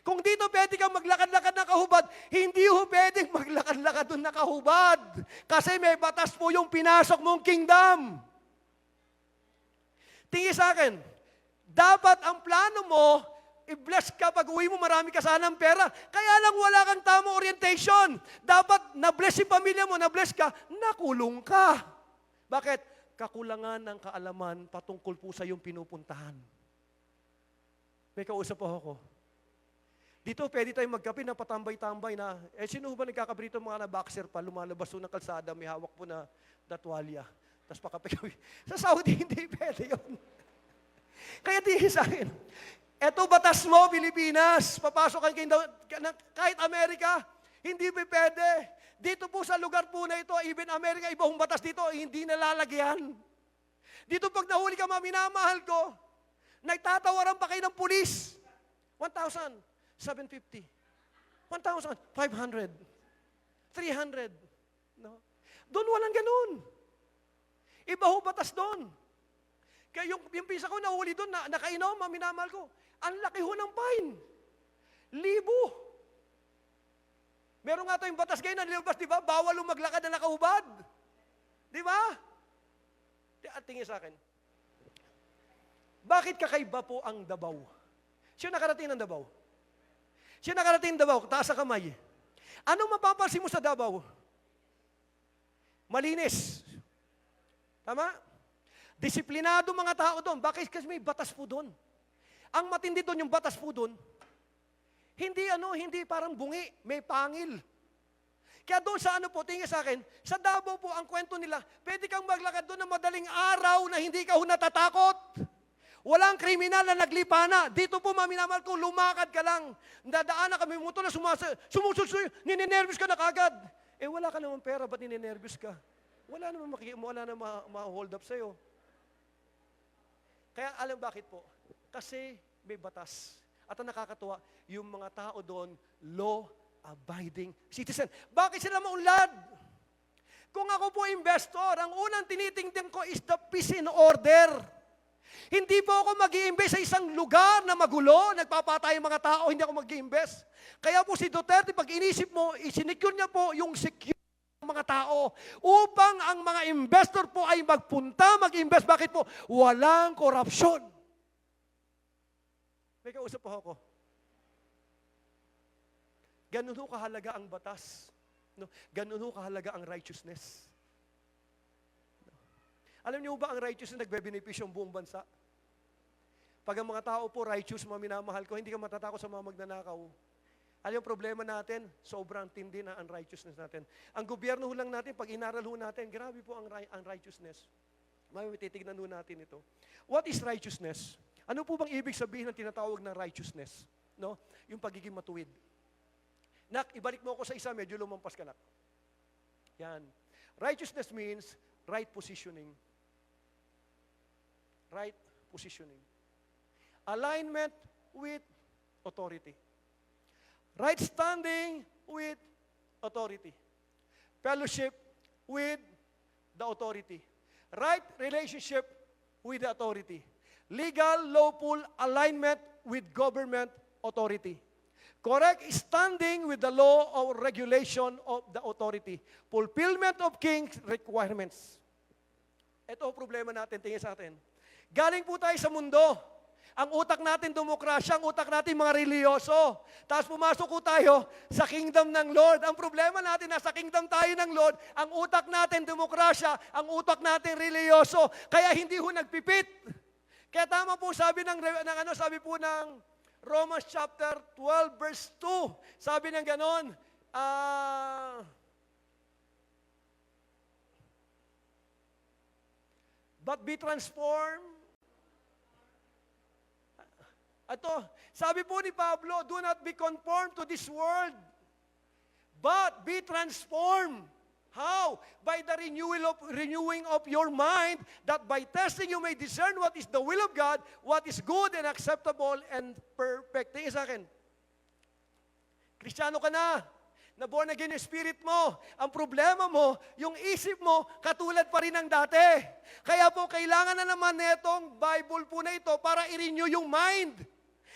Kung dito pwede kang maglakad-lakad na kahubad, hindi ho pwedeng maglakad-lakad doon na kahubad. Kasi may batas po yung pinasok mong kingdom. Tingin sa akin, dapat ang plano mo, i-bless ka pag uwi mo, marami ka sanang pera. Kaya lang wala kang tamang orientation. Dapat na-bless yung pamilya mo, na-bless ka, nakulong ka. Bakit? Kakulangan ng kaalaman patungkol po sa iyong pinupuntahan. May kausap po ako. Dito pwede tayong magkape na patambay-tambay na, sino ba nagkakabrito mga na-boxer pa, lumalabas po ng kalsada, may hawak po na datwalya. Tapos pakape. Sa Saudi, hindi pwede yun. Kaya tingin sa akin, eto batas mo, Pilipinas, papasok kayo kahit Amerika, hindi pwede. Dito po sa lugar po na ito, even Amerika, ibang batas dito, hindi nalalagyan. Dito pag nahuli ka, minamahal ko, nagtatawaran pa kayo ng pulis. 1,750. 1,500. 300. No? Doon walang ganun. Iba ho batas doon. Kaya yung pisa ko nahuli doon, nakainom, minamahal ko, ang laki ho ng fine. 1,000. Meron nga tayong batas ngayon na nilabas, di ba? Bawal maglakad na nakahubad. Di ba? At tingin sa akin, bakit kakaiba po ang Davao? Sino nakarating ng Davao? Sino nakarating ng Davao? Taas sa kamay. Anong mapapansin mo sa Davao? Malinis. Tama? Disiplinado mga tao doon. Bakit? Kasi may batas po doon. Ang matindi doon, yung batas po doon, hindi parang bungi, may pangil. Kaya doon sa tingin sa akin, sa Davao po, ang kwento nila, pwede kang maglakad doon ng madaling araw na hindi ka natatakot. Walang kriminal na naglipana. Dito po, minamahal ko, lumakad ka lang. Dadaanan ka, may motor na sumususuyo, ninenervous ka na kagad. Wala ka naman pera, ba't ninenervous ka? Wala naman ma-hold up sa'yo. Kaya alam bakit po? Kasi may batas. At ang nakakatuwa, yung mga tao doon, law-abiding citizen. Bakit sila maunlad? Kung ako po investor, ang unang tinitingnan ko is the peace in order. Hindi po ako mag-i-invest sa isang lugar na magulo, nagpapatay ang mga tao, hindi ako mag-i-invest. Kaya po si Duterte, pag inisip mo, isinicure niya po yung security ng mga tao upang ang mga investor po ay magpunta, mag-invest. Bakit po? Walang korupsyon. May kausap po ako. Ganun ho kahalaga ang batas. No? Ganun ho kahalaga ang righteousness. No? Alam niyo ba ang righteousness nagbe-benepisyo ang buong bansa? Pag ang mga tao po righteous, mga minamahal ko, hindi ka matatakot sa mga magnanakaw. Alam yung problema natin? Sobrang tindi na ang righteousness natin. Ang gobyerno ho lang natin, pag inaral ho natin, grabe po ang righteousness. May titignan ho natin ito. What is righteousness? Ano po bang ibig sabihin ng tinatawag na righteousness? No? Yung pagiging matuwid. Nak, ibalik mo ako sa isa, medyo lumampas ka, nak. Yan. Righteousness means right positioning. Right positioning. Alignment with authority. Right standing with authority. Fellowship with the authority. Right relationship with the authority. Legal, lawful alignment with government authority. Correct standing with the law or regulation of the authority. Fulfillment of king's requirements. Ito ang problema natin, tingin sa atin. Galing po tayo sa mundo. Ang utak natin demokrasya, ang utak natin mga reliyoso. Tapos pumasok po tayo sa kingdom ng Lord. Ang problema natin, nasa kingdom tayo ng Lord, ang utak natin demokrasya, ang utak natin reliyoso. Kaya hindi ho nagpipit. Kaya tama po sabi sabi po ng Romans chapter 12 verse 2. Sabi ng ganon, but be transformed. Ito, sabi po ni Pablo, do not be conformed to this world, but be transformed. How? By the renewing of your mind, that by testing you may discern what is the will of God, what is good and acceptable and perfect. Tingin sa akin. Kristiyano ka na born again yung spirit mo. Ang problema mo, yung isip mo, katulad pa rin ng dati. Kaya po, kailangan na naman netong Bible po na ito para i-renew yung mind.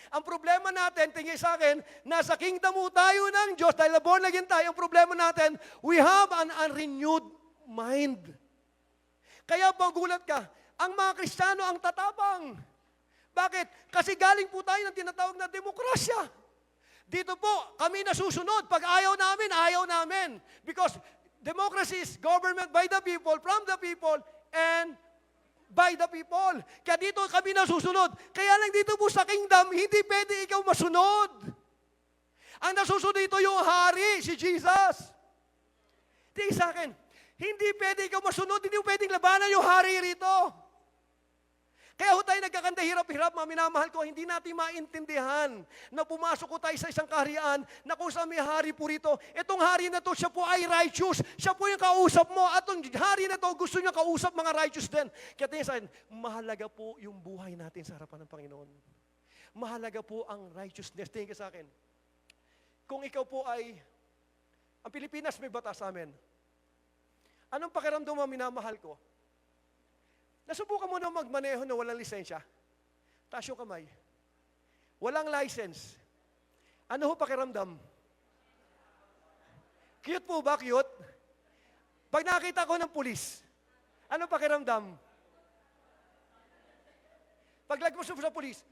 Ang problema natin, tingin sa akin, nasa kingdom mo tayo ng Diyos, dahil born again tayo, ang problema natin, we have an unrenewed mind. Kaya pagulat ka, ang mga Kristiyano ang tatapang. Bakit? Kasi galing po tayo ng tinatawag na demokrasya. Dito po, kami nasusunod. Pag ayaw namin. Because democracy is government by the people, from the people, and by the people. Kaya dito kami nasusunod. Kaya lang dito po sa kingdom, hindi pwede ikaw masunod. Ang nasusunod dito yung hari, si Jesus. Tingin sa akin, hindi pwede ikaw masunod, hindi mo pwedeng labanan yung hari rito. Kaya ho tayo nagkakanta hirap-hirap, mga minamahal ko, hindi natin maintindihan na pumasok ko tayo sa isang kaharian na kung saan may hari po rito. Itong hari na to, siya po ay righteous. Siya po yung kausap mo. At itong hari na to, gusto niya kausap mga righteous din. Kaya tingin sa akin, mahalaga po yung buhay natin sa harapan ng Panginoon. Mahalaga po ang righteousness. Tingin ka sa akin. Kung ikaw po ay, ang Pilipinas may batas sa amin. Anong pakiramdam mo, minamahal ko? Nasubukan mo na magmaneho na walang lisensya? Taas yung kamay. Walang license. Ano ho pakiramdam? Cute po ba? Cute? Pag nakita ko ng pulis, ano pakiramdam? Pag lagmos mo sa pulis,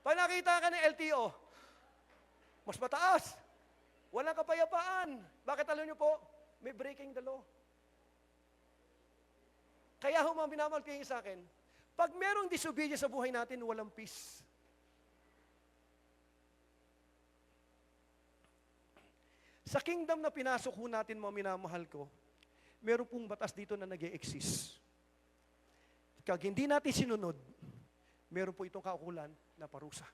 pag nakita ka ng LTO, mas mataas. Walang kapayapaan. Bakit alam niyo po? May breaking the law. Kaya ho mga minamahal kayo sa akin, pag merong disobedience sa buhay natin, walang peace. Sa kingdom na pinasok ho natin mga minamahal ko, meron pong batas dito na nag-e-exist. Pag hindi natin sinunod, meron po itong kaukulan na parusa.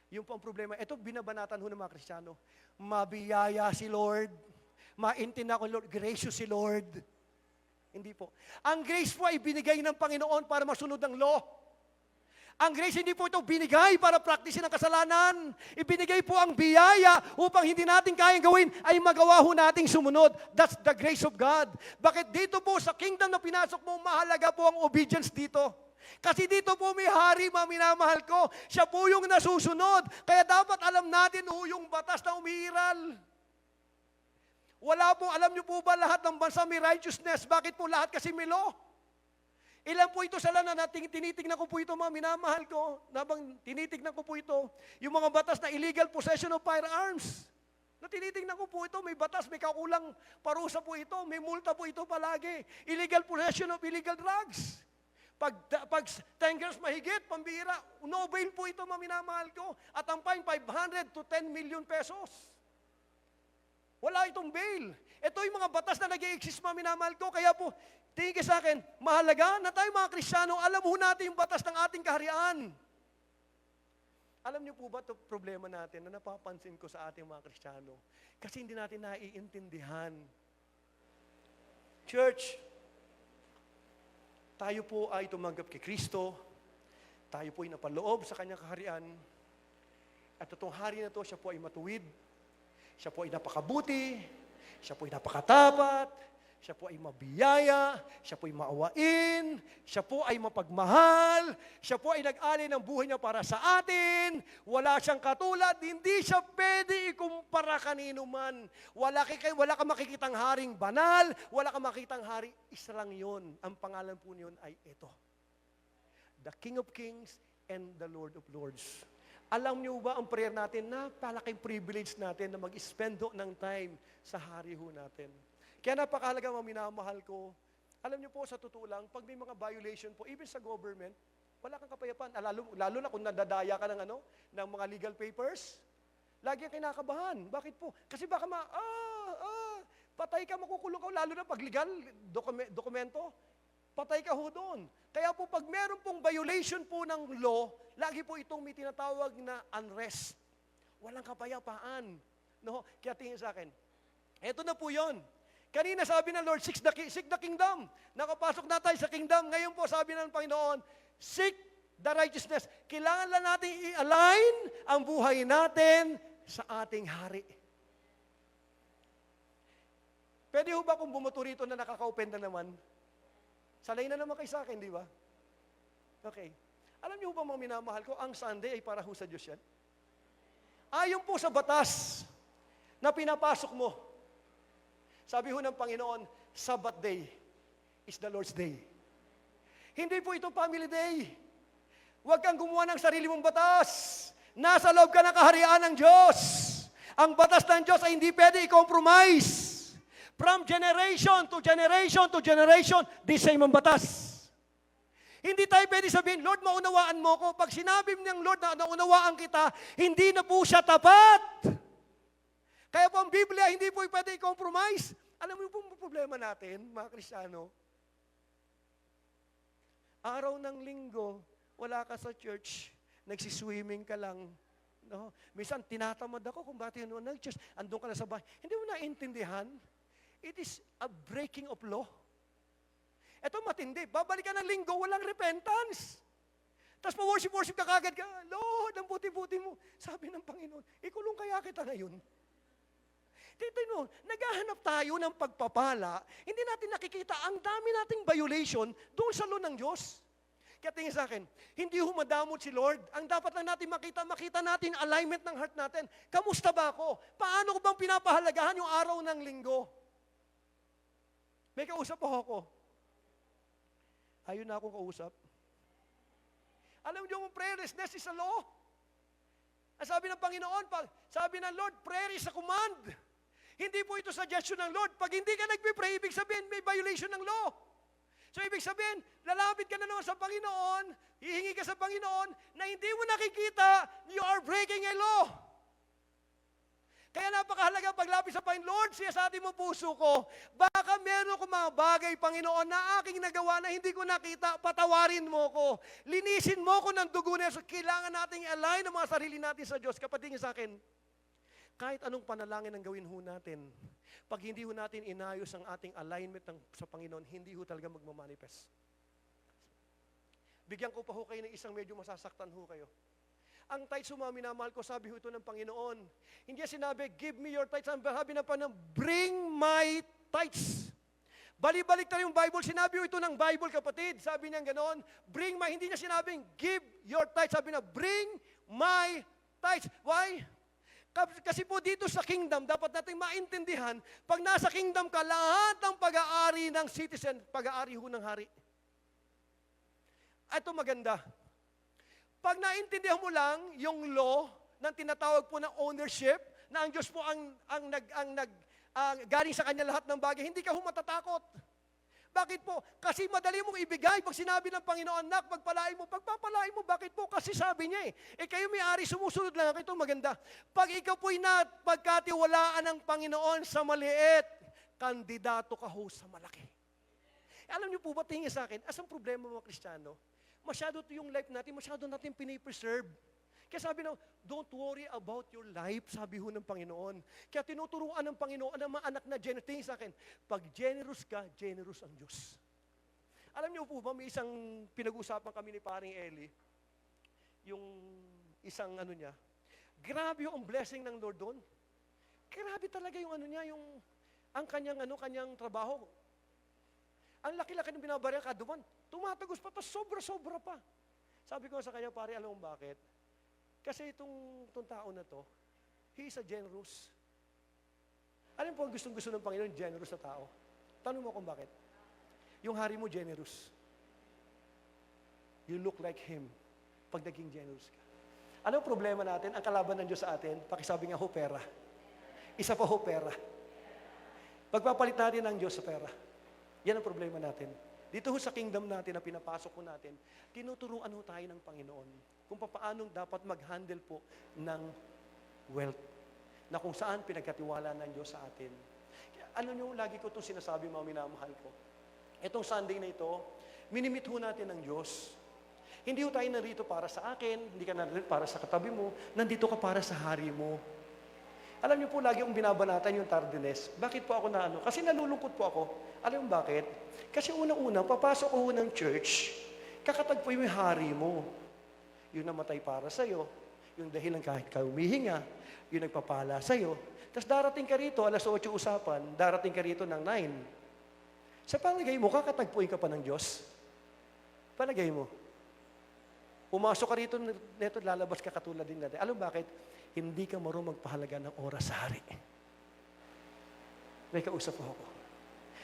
Yung po ang problema. Ito binabanatan ho ng mga Kristiyano. Mabiyaya si Lord. Maintindihan ko, Lord. Gracious si Lord. Hindi po. Ang grace po ay binigay ng Panginoon para masunod ang law. Ang grace hindi po ito binigay para practicein ang kasalanan. Ibinigay po ang biyaya upang hindi natin kayang gawin ay magawa ho nating sumunod. That's the grace of God. Bakit dito po sa kingdom na pinasok mo, mahalaga po ang obedience dito. Kasi dito po may hari, mga minamahal ko. Siya po yung nasusunod. Kaya dapat alam natin ho yung batas na umiiral. Wala po, alam niyo po ba lahat ng bansa may righteousness? Bakit po lahat kasi may law? Ilan po ito sa lana na tinitignan ko po ito, mga minamahal ko, nabang tinitignan ko po ito, yung mga batas na illegal possession of firearms. Na tinitignan ko po ito, may batas, may kakulang parusa po ito, may multa po ito palagi. Illegal possession of illegal drugs. Pag 10 years mahigit, pambira, no bail po ito, mga minamahal ko. At ang fine, 500 to 10 million pesos. Wala itong bail. Ito yung mga batas na nag-i-exist, mga minamahal ko. Kaya po, tingin ka sa akin, mahalaga na tayo mga Kristiyano, alam ho natin yung batas ng ating kaharian. Alam niyo po ba ito problema natin na napapansin ko sa ating mga Kristiyano? Kasi hindi natin naiintindihan. Church, tayo po ay tumanggap kay Kristo. Tayo po ay napaloob sa kanyang kaharian. At itong hari na ito, siya po ay matuwid. Siya po ay napakabuti, siya po ay napakatapat, siya po ay mabiyaya, siya po ay maawain, siya po ay mapagmahal, siya po ay nag-alay ng buhay niya para sa atin, wala siyang katulad, hindi siya pwede ikumpara kanino man. Wala ka makikitang haring banal, wala ka makikitang hari, isa lang yun. Ang pangalan po niyon ay ito. The King of Kings and the Lord of Lords. Alam niyo ba ang prayer natin, napalaking privilege natin na mag-spend ng time sa hari ho natin. Kaya napakahalaga, mga minamahal ko. Alam niyo po, sa totoo lang, pag may mga violation po, even sa government, wala kang kapayapaan. Lalo na kung nadadaya ka ng mga legal papers, lagi kang kinakabahan. Bakit po? Kasi baka patay ka, makukulong ka, lalo na pag legal dokumento, patay ka ho doon. Kaya po pag meron pong violation po ng law, lagi po itong may tinatawag na unrest. Walang kapayapaan. No? Kaya tingin sa akin, eto na po yon. Kanina sabi ng Lord, seek the kingdom. Nakapasok na tayo sa kingdom. Ngayon po sabi ng Panginoon, seek the righteousness. Kailangan lang natin i-align ang buhay natin sa ating hari. Pwede ho ba kung bumuto rito na nakaka-open na naman? Sanay na naman kayo sa akin, di ba? Okay. Alam niyo ba, mga minamahal ko, ang Sunday ay para ho sa Diyos yan? Ayon po sa batas na pinapasok mo. Sabi ho ng Panginoon, Sabbath day is the Lord's day. Hindi po ito family day. Huwag kang gumawa ng sarili mong batas. Nasa loob ka ng kaharian ng Diyos. Ang batas ng Diyos ay hindi pwede i-compromise. From generation to generation to generation, the same ang batas. Hindi tayo pwede sabihin, Lord, maunawaan mo ko. Pag sinabi ng Lord na naunawaan kita, hindi na po siya tapat. Kaya po ang Biblia, hindi po pwede i-compromise. Alam mo po ang problema natin, mga Kristiyano? Araw ng linggo, wala ka sa church, nagsiswimming ka lang. No? Minsan, tinatamad ako kung bakit yun nag-church. Andun ka na sa bahay. Hindi mo naintindihan. It is a breaking of law. Ito matindi. Babalik ka ng linggo, walang repentance. Tapos pa-worship ka kagad ka, Lord, ang buti-buti mo. Sabi ng Panginoon, ikulong kaya kita ngayon. Dito no, naghahanap tayo ng pagpapala, hindi natin nakikita ang dami nating violation doon sa law ng Diyos. Kaya tingin sa akin, hindi humadamot si Lord. Ang dapat lang natin makita natin alignment ng heart natin. Kamusta ba ako? Paano ko bang pinapahalagahan yung araw ng linggo? May kausap ako. Ayun na akong kausap. Alam niyo kung prayerlessness is a law? Ang sabi ng Panginoon, sabi ng Lord, prayer is a command. Hindi po ito suggestion ng Lord. Pag hindi ka nagpipray, ibig sabihin may violation ng law. So ibig sabihin, lalapit ka na naman sa Panginoon, hihingi ka sa Panginoon, na hindi mo nakikita, you are breaking a law. Kaya napakahalaga paglapit sa Panginoon, Lord, siya sa atin mo puso ko, baka meron ko mga bagay, Panginoon, na aking nagawa na hindi ko nakita, patawarin mo ko. Linisin mo ko ng dugo na. So, kailangan nating align ang mga sarili natin sa Diyos. Kapatid sa akin, kahit anong panalangin ang gawin ho natin, pag hindi ho natin inayos ang ating alignment sa Panginoon, hindi ho talaga magmamanifest. Bigyan ko pa ho kayo ng isang medyo masasaktan ho kayo. Ang tithes ho, mga minamahal ko, sabi ho ito ng Panginoon. Hindi niya sinabi, give me your tithes. Ang sabi na pa ng, bring my tithes. Balik-balik tayo yung Bible. Sinabi ho ito ng Bible, kapatid. Sabi niya ganoon, bring my, hindi niya sinabing, give your tithes. Sabi na, bring my tithes. Why? Kasi po dito sa kingdom, dapat natin maintindihan, pag nasa kingdom ka, lahat ng pag-aari ng citizen, pag-aari ho ng hari. Ito maganda. Pag naintindihan mo lang yung law ng tinatawag po ng ownership, na ang Diyos po galing sa Kanya lahat ng bagay, hindi ka matatakot. Bakit po? Kasi madali mong ibigay. Pag sinabi ng Panginoon, anak, pagpalain mo, pagpapalain mo. Bakit po? Kasi sabi niya kayo may-ari, sumusunod lang. Ito maganda. Pag ikaw po'y pagkatiwalaan ng Panginoon sa maliit, kandidato ka ho sa malaki. Alam niyo po ba, tingin sa akin, asang problema mga Kristiyano? Masyado yung life natin, masyado natin pinipreserve. Kaya sabi na, don't worry about your life, sabi ho ng Panginoon. Kaya tinuturuan ng Panginoon ang mga anak na generous. Tingin sa akin, pag generous ka, generous ang Diyos. Alam niyo po ba, may isang pinag-usapan kami ni Paring Eli, yung isang niya, grabe yung blessing ng Lord doon. Grabe talaga yung niya, ang kanyang trabaho. Ang laki-laki ng binabarya kada buwan. Tumatagos pa, tapos sobra-sobra pa. Sabi ko sa kanya, pare, alam mo bakit? Kasi itong tao na to, he is a generous. Alam po ang gustong-gusto ng Panginoon, generous na tao. Tanong mo kung bakit. Yung hari mo, generous. You look like him pag naging generous ka. Ano ang problema natin? Ang kalaban ng Diyos sa atin, pakisabi nga, pera. Isa pa pera. Pagpapalit natin ng Diyos sa pera. Yan ang problema natin. Dito sa kingdom natin na pinapasok ko natin, tinuturuan tayo ng Panginoon kung paano dapat mag-handle po ng wealth na kung saan pinagkatiwala ng Diyos sa atin. Ano nyo, lagi ko itong sinasabi, mga minamahal ko. Itong Sunday na ito, minimit natin ng Diyos. Hindi tayo narito para sa akin, hindi ka narito para sa katabi mo, nandito ka para sa hari mo. Alam niyo po, lagi akong binabanatan yung tardiness. Bakit po ako Kasi nalulungkot po ako. Alam mo bakit? Kasi unang-una, papasok ko ng church, kakatagpo yung hari mo. Yung namatay para sa'yo, yung dahilan kahit ka humihinga, yung nagpapala sa'yo. Tapos darating ka rito, alas 8 usapan, darating ka rito ng 9. Sa palagay mo, kakatagpuin ka pa ng Diyos? Palagay mo. Pumasok ka rito, neto lalabas ka katulad din natin. Alam bakit? Hindi ka marunong magpahalaga ng oras sa hari. May kausap po ako.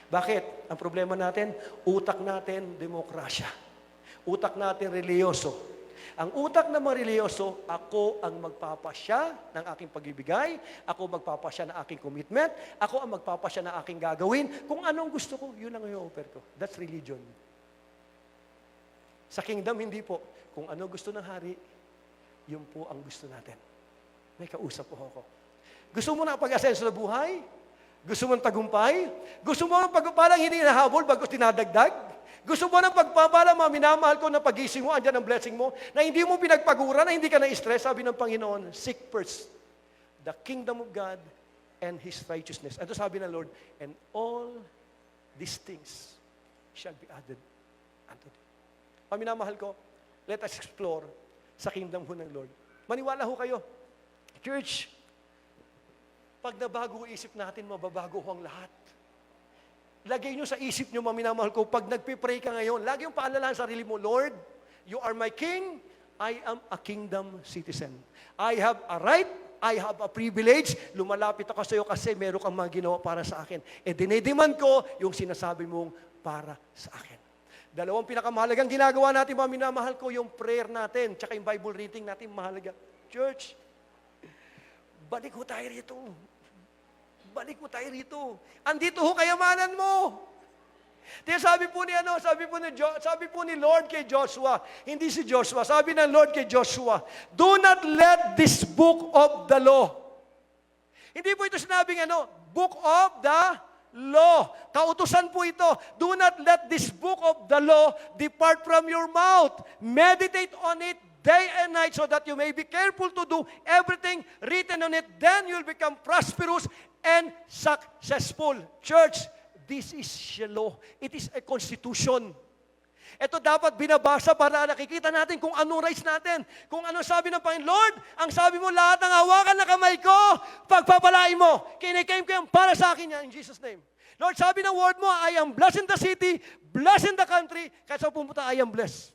Bakit? Ang problema natin, utak natin, demokrasya. Utak natin, reliyoso. Ang utak ng mga reliyoso, ako ang magpapasya ng aking pag-ibigay, ako magpapasya ng aking commitment, ako ang magpapasya ng aking gagawin. Kung anong gusto ko, yun ang i-offer ko. That's religion. Sa kingdom, hindi po. Kung ano gusto ng hari, yun po ang gusto natin. May kausap po ako. Gusto mo na pag-asenso sa buhay? Gusto mo ng tagumpay? Gusto mo ng pagpapalang hindi nahabol bagos dinadagdag? Gusto mo ng pagpapalang mga minamahal ko na pag-ising mo, andyan ang blessing mo, na hindi mo pinagpagura, na hindi ka na-stress, sabi ng Panginoon, seek first the kingdom of God and His righteousness. Ito sabi ng Lord, and all these things shall be added unto thee. Paminamahal ko, let us explore sa kingdom ho ng Lord. Maniwala ho kayo. Church, pag nabago isip natin, mababago ho ang lahat. Lagay nyo sa isip nyo, maminamahal ko, pag nagpipray ka ngayon, lagi yung paalala sa sarili mo, Lord, you are my King, I am a kingdom citizen. I have a right, I have a privilege, lumalapit ako sa iyo kasi meron kang mga ginawa para sa akin. E dinedemand ko yung sinasabi mong para sa akin. Dalawang pinakamahalagang ginagawa natin, mga minamahal ko, yung prayer natin, tsaka yung Bible reading natin, mahalaga. Church, balik ho tayo rito. Balik mo tayo rito. Andito ho kayamanan mo. Kaya sabi po ni Lord kay Joshua, hindi si Joshua, sabi ng Lord kay Joshua, do not let this book of the law. Hindi po ito sinabing book of the law. Kautusan po ito. Do not let this book of the law depart from your mouth. Meditate on it day and night so that you may be careful to do everything written on it. Then you'll become prosperous and successful. Church, this is the law. It is a constitution. Ito dapat binabasa para nakikita natin kung anong rights natin. Kung ano sabi ng Panginoon, Lord, ang sabi mo, lahat ng hawakan na kamay ko, pagpapalain mo. Kiniklaim ko yan para sa akin yan, in Jesus' name. Lord, sabi ng word mo, I am blessed in the city, blessed in the country, kahit sa pumunta, I am blessed.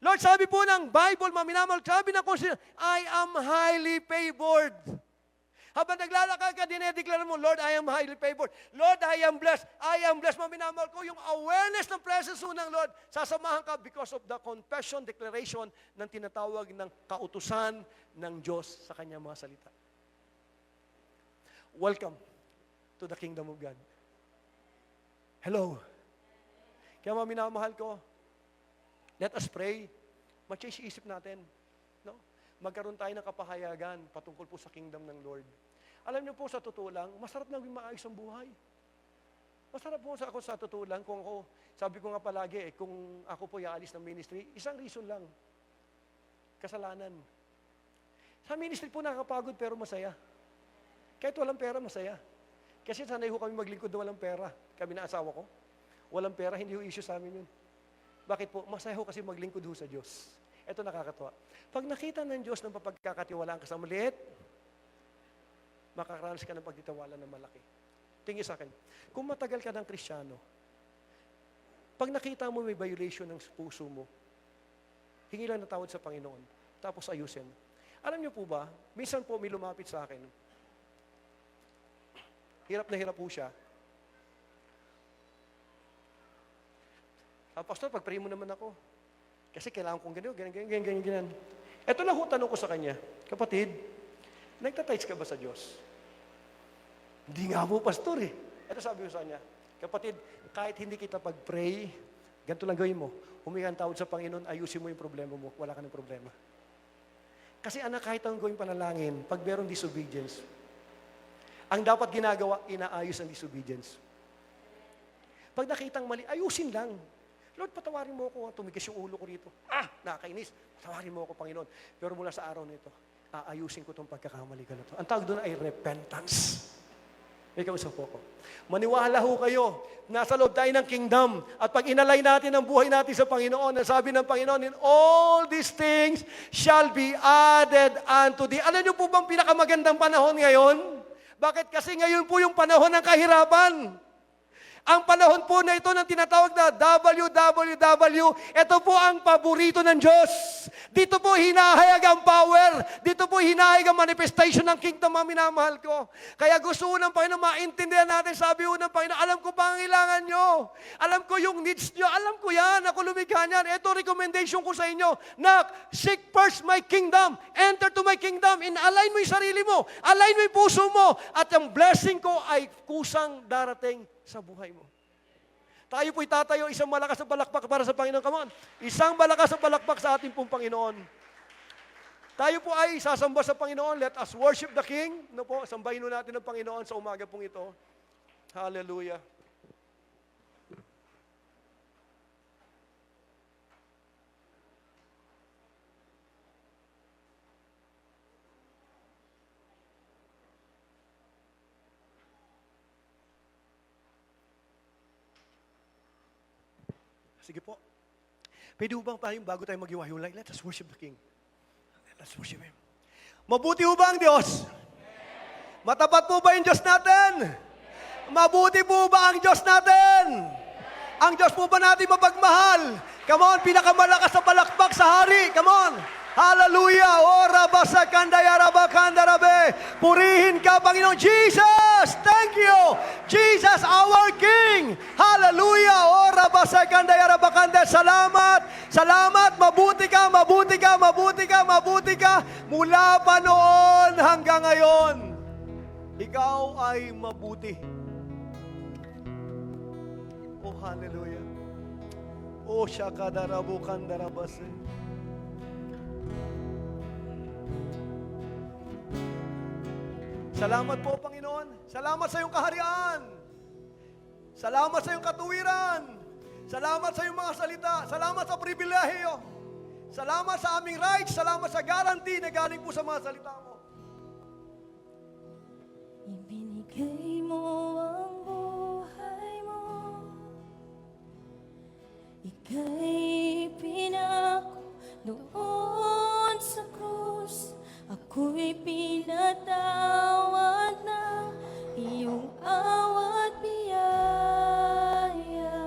Lord, sabi po ng Bible, maminamahal, sabi ng Constitution, I am highly favored. Habang naglalakad ka, dinedeklara mo, Lord, I am highly favored. Lord, I am blessed. I am blessed. Maminamahal ko yung awareness ng presence ng Lord. Sasamahan ka because of the confession, declaration ng tinatawag ng kautusan ng Diyos sa kanyang mga salita. Welcome to the kingdom of God. Hello. Kaya maminamahal ko, let us pray. Mag-change isip natin. No? Magkaroon tayo ng kapahayagan patungkol po sa kingdom ng Lord. Alam niyo po, sa totoo lang, masarap nang maayos ang buhay. Masarap po ako sa totoo lang kung ako, sabi ko nga palagi, kung ako po ialis ng ministry, isang reason lang. Kasalanan. Sa ministry po nakakapagod pero masaya. Kahit walang pera, masaya. Kasi sanay ho kami maglingkod na walang pera. Kami na asawa ko. Walang pera, hindi ho issue sa amin yun. Bakit po? Masaya ho kasi maglingkod ho sa Diyos. Ito nakakatuwa. Pag nakita ng Diyos ng papagkakatiwalaan ka sa maliit, makakaranas ka ng pagtitiwala ng malaki. Tingin sa akin, kung matagal ka ng Kristiyano, pag nakita mo may violation ng puso mo, hingi lang ng tawad sa Panginoon, tapos ayusin. Alam niyo po ba, minsan po may lumapit sa akin, hirap na hirap po siya. Pastor, pag-pray mo naman ako. Kasi kailangan kong ganyan. Ito lang ho, tanong ko sa kanya, kapatid, nagtatights ka ba sa Diyos? Hindi nga po, pastor eh. Ito sabi ko sa kanya, kapatid, kahit hindi kita pag-pray, ganito lang gawin mo, humingi ng tawad sa Panginoon, ayusin mo yung problema mo, wala ka ng problema. Kasi anak, kahit ang gawin panalangin, pag meron disobedience, ang dapat ginagawa, inaayos ang disobedience. Pag nakitang mali, ayusin lang. Lord, patawarin mo ako, tumigas yung ulo ko rito. Nakakainis. Patawarin mo ako, Panginoon. Pero mula sa araw nito, aayusin ko itong pagkakamali ka na ito. Ang tawag doon ay repentance. May kausap po ako. Maniwala ho kayo, nasa loob tayo ng kingdom. At pag inalay natin ang buhay natin sa Panginoon, ang sabi ng Panginoon, in all these things shall be added unto thee. Alam niyo po bang pinakamagandang panahon ngayon? Bakit? Kasi ngayon po yung panahon ng kahirapan. Ang panahon po na ito ng tinatawag na WWW, ito po ang paborito ng Diyos. Dito po hinahayag ang power. Dito po hinahayag ang manifestation ng kingdom, mga minamahal ko. Kaya gusto ko ng Panginoon, maintindihan natin, sabi ko ng Panginoon, alam ko pangailangan nyo. Alam ko yung needs nyo. Alam ko yan. Ako lumikha niyan. Ito recommendation ko sa inyo. Seek first my kingdom. Enter to my kingdom. Align mo yung sarili mo. Align mo yung puso mo. At ang blessing ko ay kusang darating sa buhay mo. Tayo po'y tatayo, isang malakas na palakpak para sa Panginoon. Come on. Isang malakas na palakpak sa ating pong Panginoon. Tayo po ay sasamba sa Panginoon. Let us worship the King. No po, sambahin natin ang Panginoon sa umaga pong ito. Hallelujah. Sige po. Pwede ba tayong bago tayo maghiwa-hiwalay? Let us worship the King. Let us worship Him. Mabuti ho ba ang Diyos? Matapat po ba yung Diyos natin? Mabuti po ba ang Diyos natin? Ang Diyos po ba natin mapagmahal? Come on, pinakamalakas sa palakpak sa hari. Come on. Hallelujah! Ora basa kandaya raba kandarabe. Purihin ka, Panginoon Jesus! Thank you! Jesus, our King! Hallelujah! Ora basa kandaya raba kandaya. Salamat! Salamat! Mabuti ka, mabuti ka, mabuti ka, mabuti ka. Mula pa noon hanggang ngayon, ikaw ay mabuti. Oh, hallelujah! Oh, shakadarabu kandarabase. Salamat po, Panginoon. Salamat sa iyong kaharian. Salamat sa iyong katuwiran. Salamat sa iyong mga salita. Salamat sa pribilehyo. Salamat sa aming rights. Salamat sa guarantee na galing po sa mga salita mo. Ibinigay mo ang buhay mo. Doon sa krus, ako'y pinatawad ng iyong awat biyaya.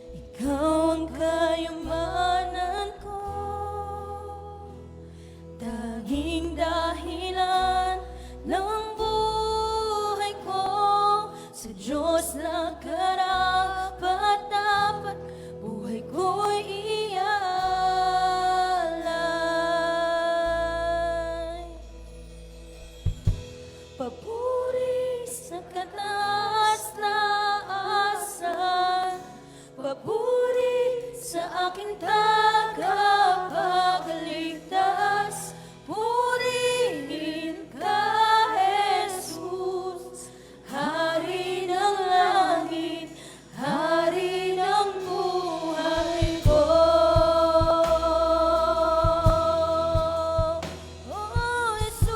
Ikaw ang kayamanan ko, tanging dahilan ng buhay ko. Sa Diyos na karapat-dapat, buhay ko'y ialay. Papuri sa kataas na asan, papuri sa aking tagapagligtas. Purihin ka, Jesus, Hari ng langit, Hari ng buhay ko. Oh, Jesus,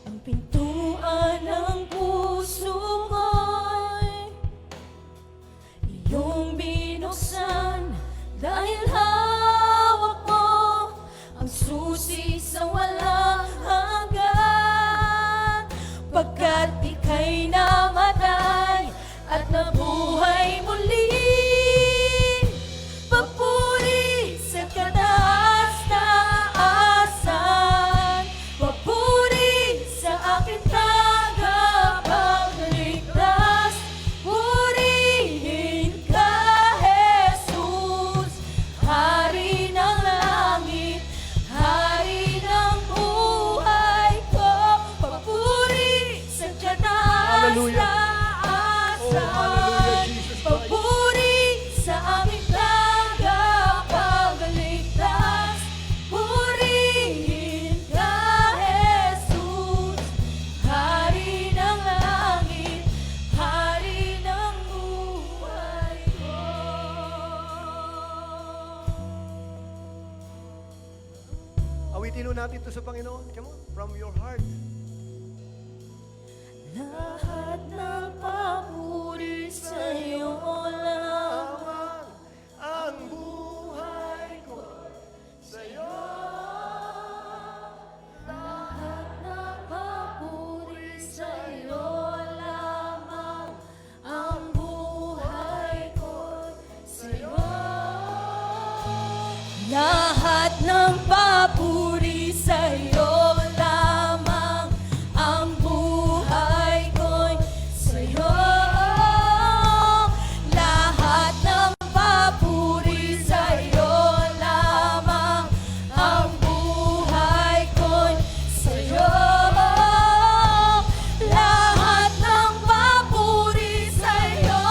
ang pintuan ng puso ko'y iyong binuksan, dahil hawak mo ang susi sa walang hanggan. Pagkat ika'y namatay at nabuhay muli, papuri sa kataas-taasan, papuri sa aking tagapagligtas. Purihin ka, Jesus, Hari ng langit, Hari ng buhay ko. Papuri sa Hallelujah. Oh, hallelujah, Jesus Christ. papuri sa aming tagapagligtas. Purihin ka, Jesus, Hari ng langit, Hari ng buhay ko. Awitin nun natin ito sa Panginoon. Come on, from your heart. Lahat ng papuri sa'yo lang. Lamang ang buhay ko sa'yo. Lahat ng papuri sa'yo lamang. Ang buhay ko sa'yo. Lahat ng papuri sa'yo lamang. Ang buhay ko'y sa'yo. Lahat ng papuri sa'yo lamang. Ang buhay ko'y sa'yo. Lahat ng papuri sa'yo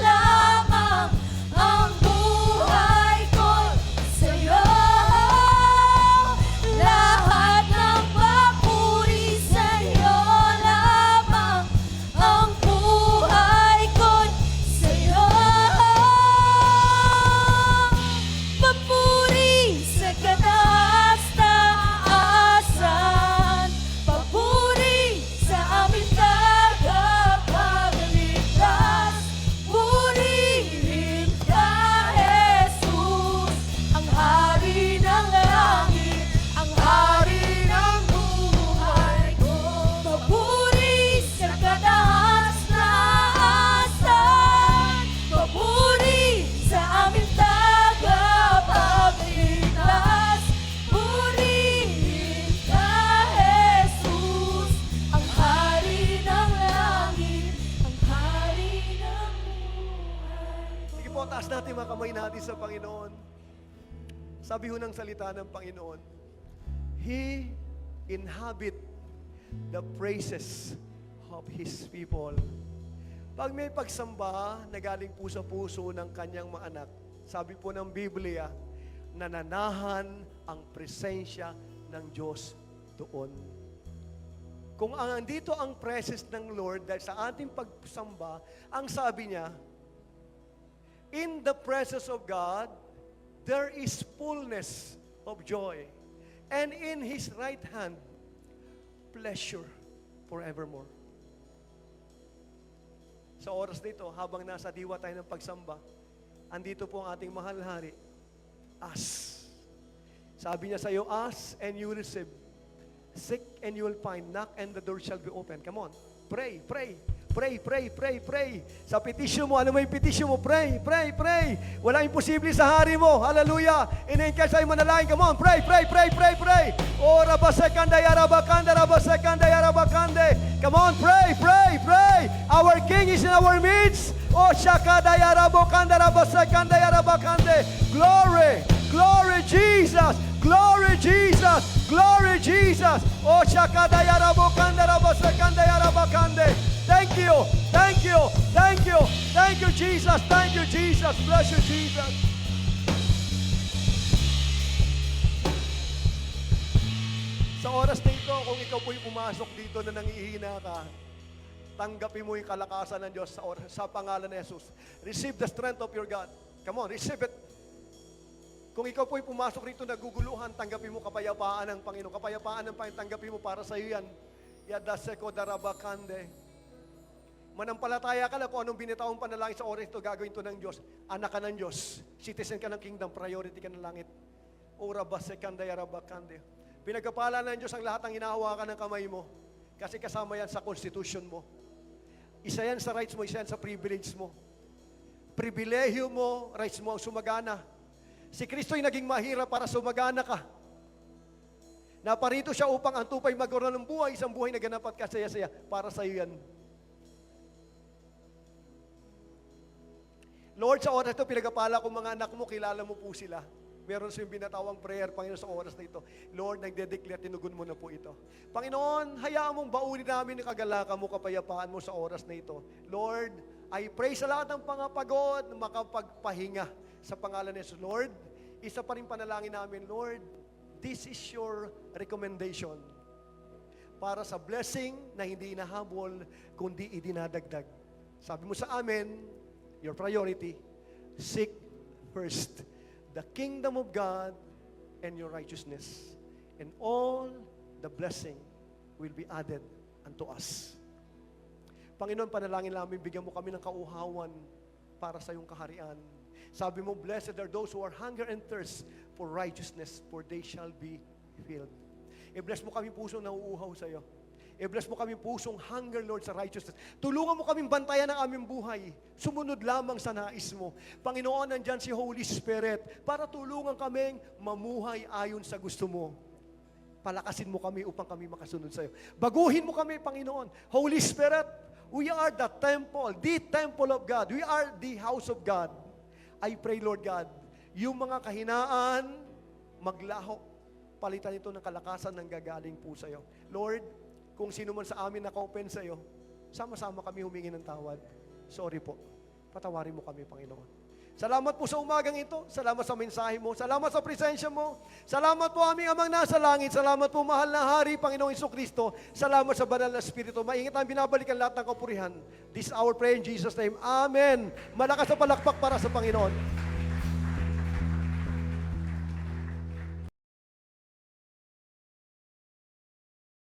lamang. Ang buhay ko'y sa'yo. Lahat ng papuri sa'yo lamang. Ang buhay ko'y sa'yo. Papuri sa kataas-taasan, papuri sa aming tagapagligtas. Purihin ka, Jesus, ang Hari ng langit, ang Hari ng buhay ko. Papuri sa kataas-taasan, papuri sa aming tagapagligtas. Purihin ka, Jesus, ang Hari ng langit, ang Hari ng buhay. Sige po, taas natin mga kamay natin sa Panginoon. Sabi ho ng salita ng Panginoon, He inhabit the praises of His people. Pag may pagsamba na galing po sa puso ng kanyang mga anak, sabi po ng Biblia, nananahan ang presensya ng Diyos doon. Kung andito ang presence ng Lord dahil sa ating pagsamba, ang sabi niya, in the presence of God, there is fullness of joy. And in His right hand, pleasure forevermore. Sa oras nito, habang nasa diwa tayo ng pagsamba, andito po ang ating mahal na hari. Ask. Sabi niya sa iyo, ask and you will receive. Seek and you will find. Knock and the door shall be open. Come on. Pray, pray. Pray, pray, pray, pray. Sa petition mo, ano mo yung petition mo? Pray, pray, pray. Wala imposible sa hari mo. Hallelujah. In-encourage sa'yo manalangin. Come on, pray, pray, pray, pray, pray. Oh, rabasekanda, yarabakanda, rabasekanda, yarabakande. Come on, pray, pray, pray. Our King is in our midst. Oh, shakada, yarabokanda, rabasekanda, yarabakande. Glory, glory, Jesus. Glory, Jesus. Glory, Jesus. Oh, shakada, yarabokanda, rabasekanda, yarabakande. Thank you, thank you, thank you, thank you, Jesus, thank you, Jesus, bless you, Jesus. Sa oras na ito, kung ikaw po'y pumasok dito na nangihina ka, tanggapin mo yung kalakasan ng Diyos sa pangalan ni Jesus. Receive the strength of your God. Come on, receive it. Kung ikaw po'y pumasok rito naguguluhan, tanggapin mo kapayapaan ng Panginoon. Kapayapaan ng Panginoon, tanggapin mo para sa iyo yan. Yadaseko darabakande. Manampalataya ka na kung anong binitawang panalangin sa oras ito, gagawin ito ng Diyos. Anak ka ng Diyos. Citizen ka ng kingdom. Priority ka ng langit. Ora basekanda yarabakande. Pinagkapala ng Diyos ang lahat ng hinahawakan ng kamay mo. Kasi kasama yan sa constitution mo. Isa yan sa rights mo, isa yan sa privilege mo. Pribilehyo mo, rights mo ang sumagana. Si Kristo'y naging mahirap para sumagana ka. Naparito siya upang ang tupay magkaroon ng buhay, isang buhay na ganap at kasaya-saya. Para sa iyo yan. Lord, sa oras ito, pinagpala ko mga anak mo, kilala mo po sila. Meron silang binatawang prayer, Panginoon, sa oras na ito. Lord, nagde-declare, tinugon mo na po ito. Panginoon, hayaan mong baunin namin ang kagalakan mo, kapayapaan mo sa oras na ito. Lord, I pray sa lahat ng pangapagod, makapagpahinga sa pangalan ni Jesus. Lord, isa pa rin panalangin namin, Lord, this is your recommendation para sa blessing na hindi inahabol, kundi idinadagdag. Sabi mo sa amin, your priority, seek first the kingdom of God and your righteousness, and all the blessing will be added unto us. Panginoon, panalangin namin, bigyan mo kami ng kauhawan para sa iyong kaharian. Sabi mo, blessed are those who are hunger and thirst for righteousness, for they shall be filled. I-bless mo kami pusong nauuhaw sa iyo. I-bless mo kami pusong hunger, Lord, sa righteousness. Tulungan mo kaming bantayan ang aming buhay. Sumunod lamang sa nais mo. Panginoon, nandyan si Holy Spirit para tulungan kaming mamuhay ayon sa gusto mo. Palakasin mo kami upang kami makasunod sa iyo. Baguhin mo kami, Panginoon. Holy Spirit, we are the temple of God. We are the house of God. I pray, Lord God, yung mga kahinaan, maglaho. Palitan ito ng kalakasan ng gagaling po sa iyo. Lord, kung sino man sa amin naka-open sa iyo, sama-sama kami humingi ng tawad. Sorry po. Patawarin mo kami, Panginoon. Salamat po sa umagang ito. Salamat sa mensahe mo. Salamat sa presensya mo. Salamat po aming amang nasa langit. Salamat po mahal na Hari, Panginoong Jesucristo. Salamat sa banal na Espiritu. Maingat ang binabalikan lahat ng kapurihan. This is our prayer in Jesus' name. Amen. Malakas na palakpak para sa Panginoon.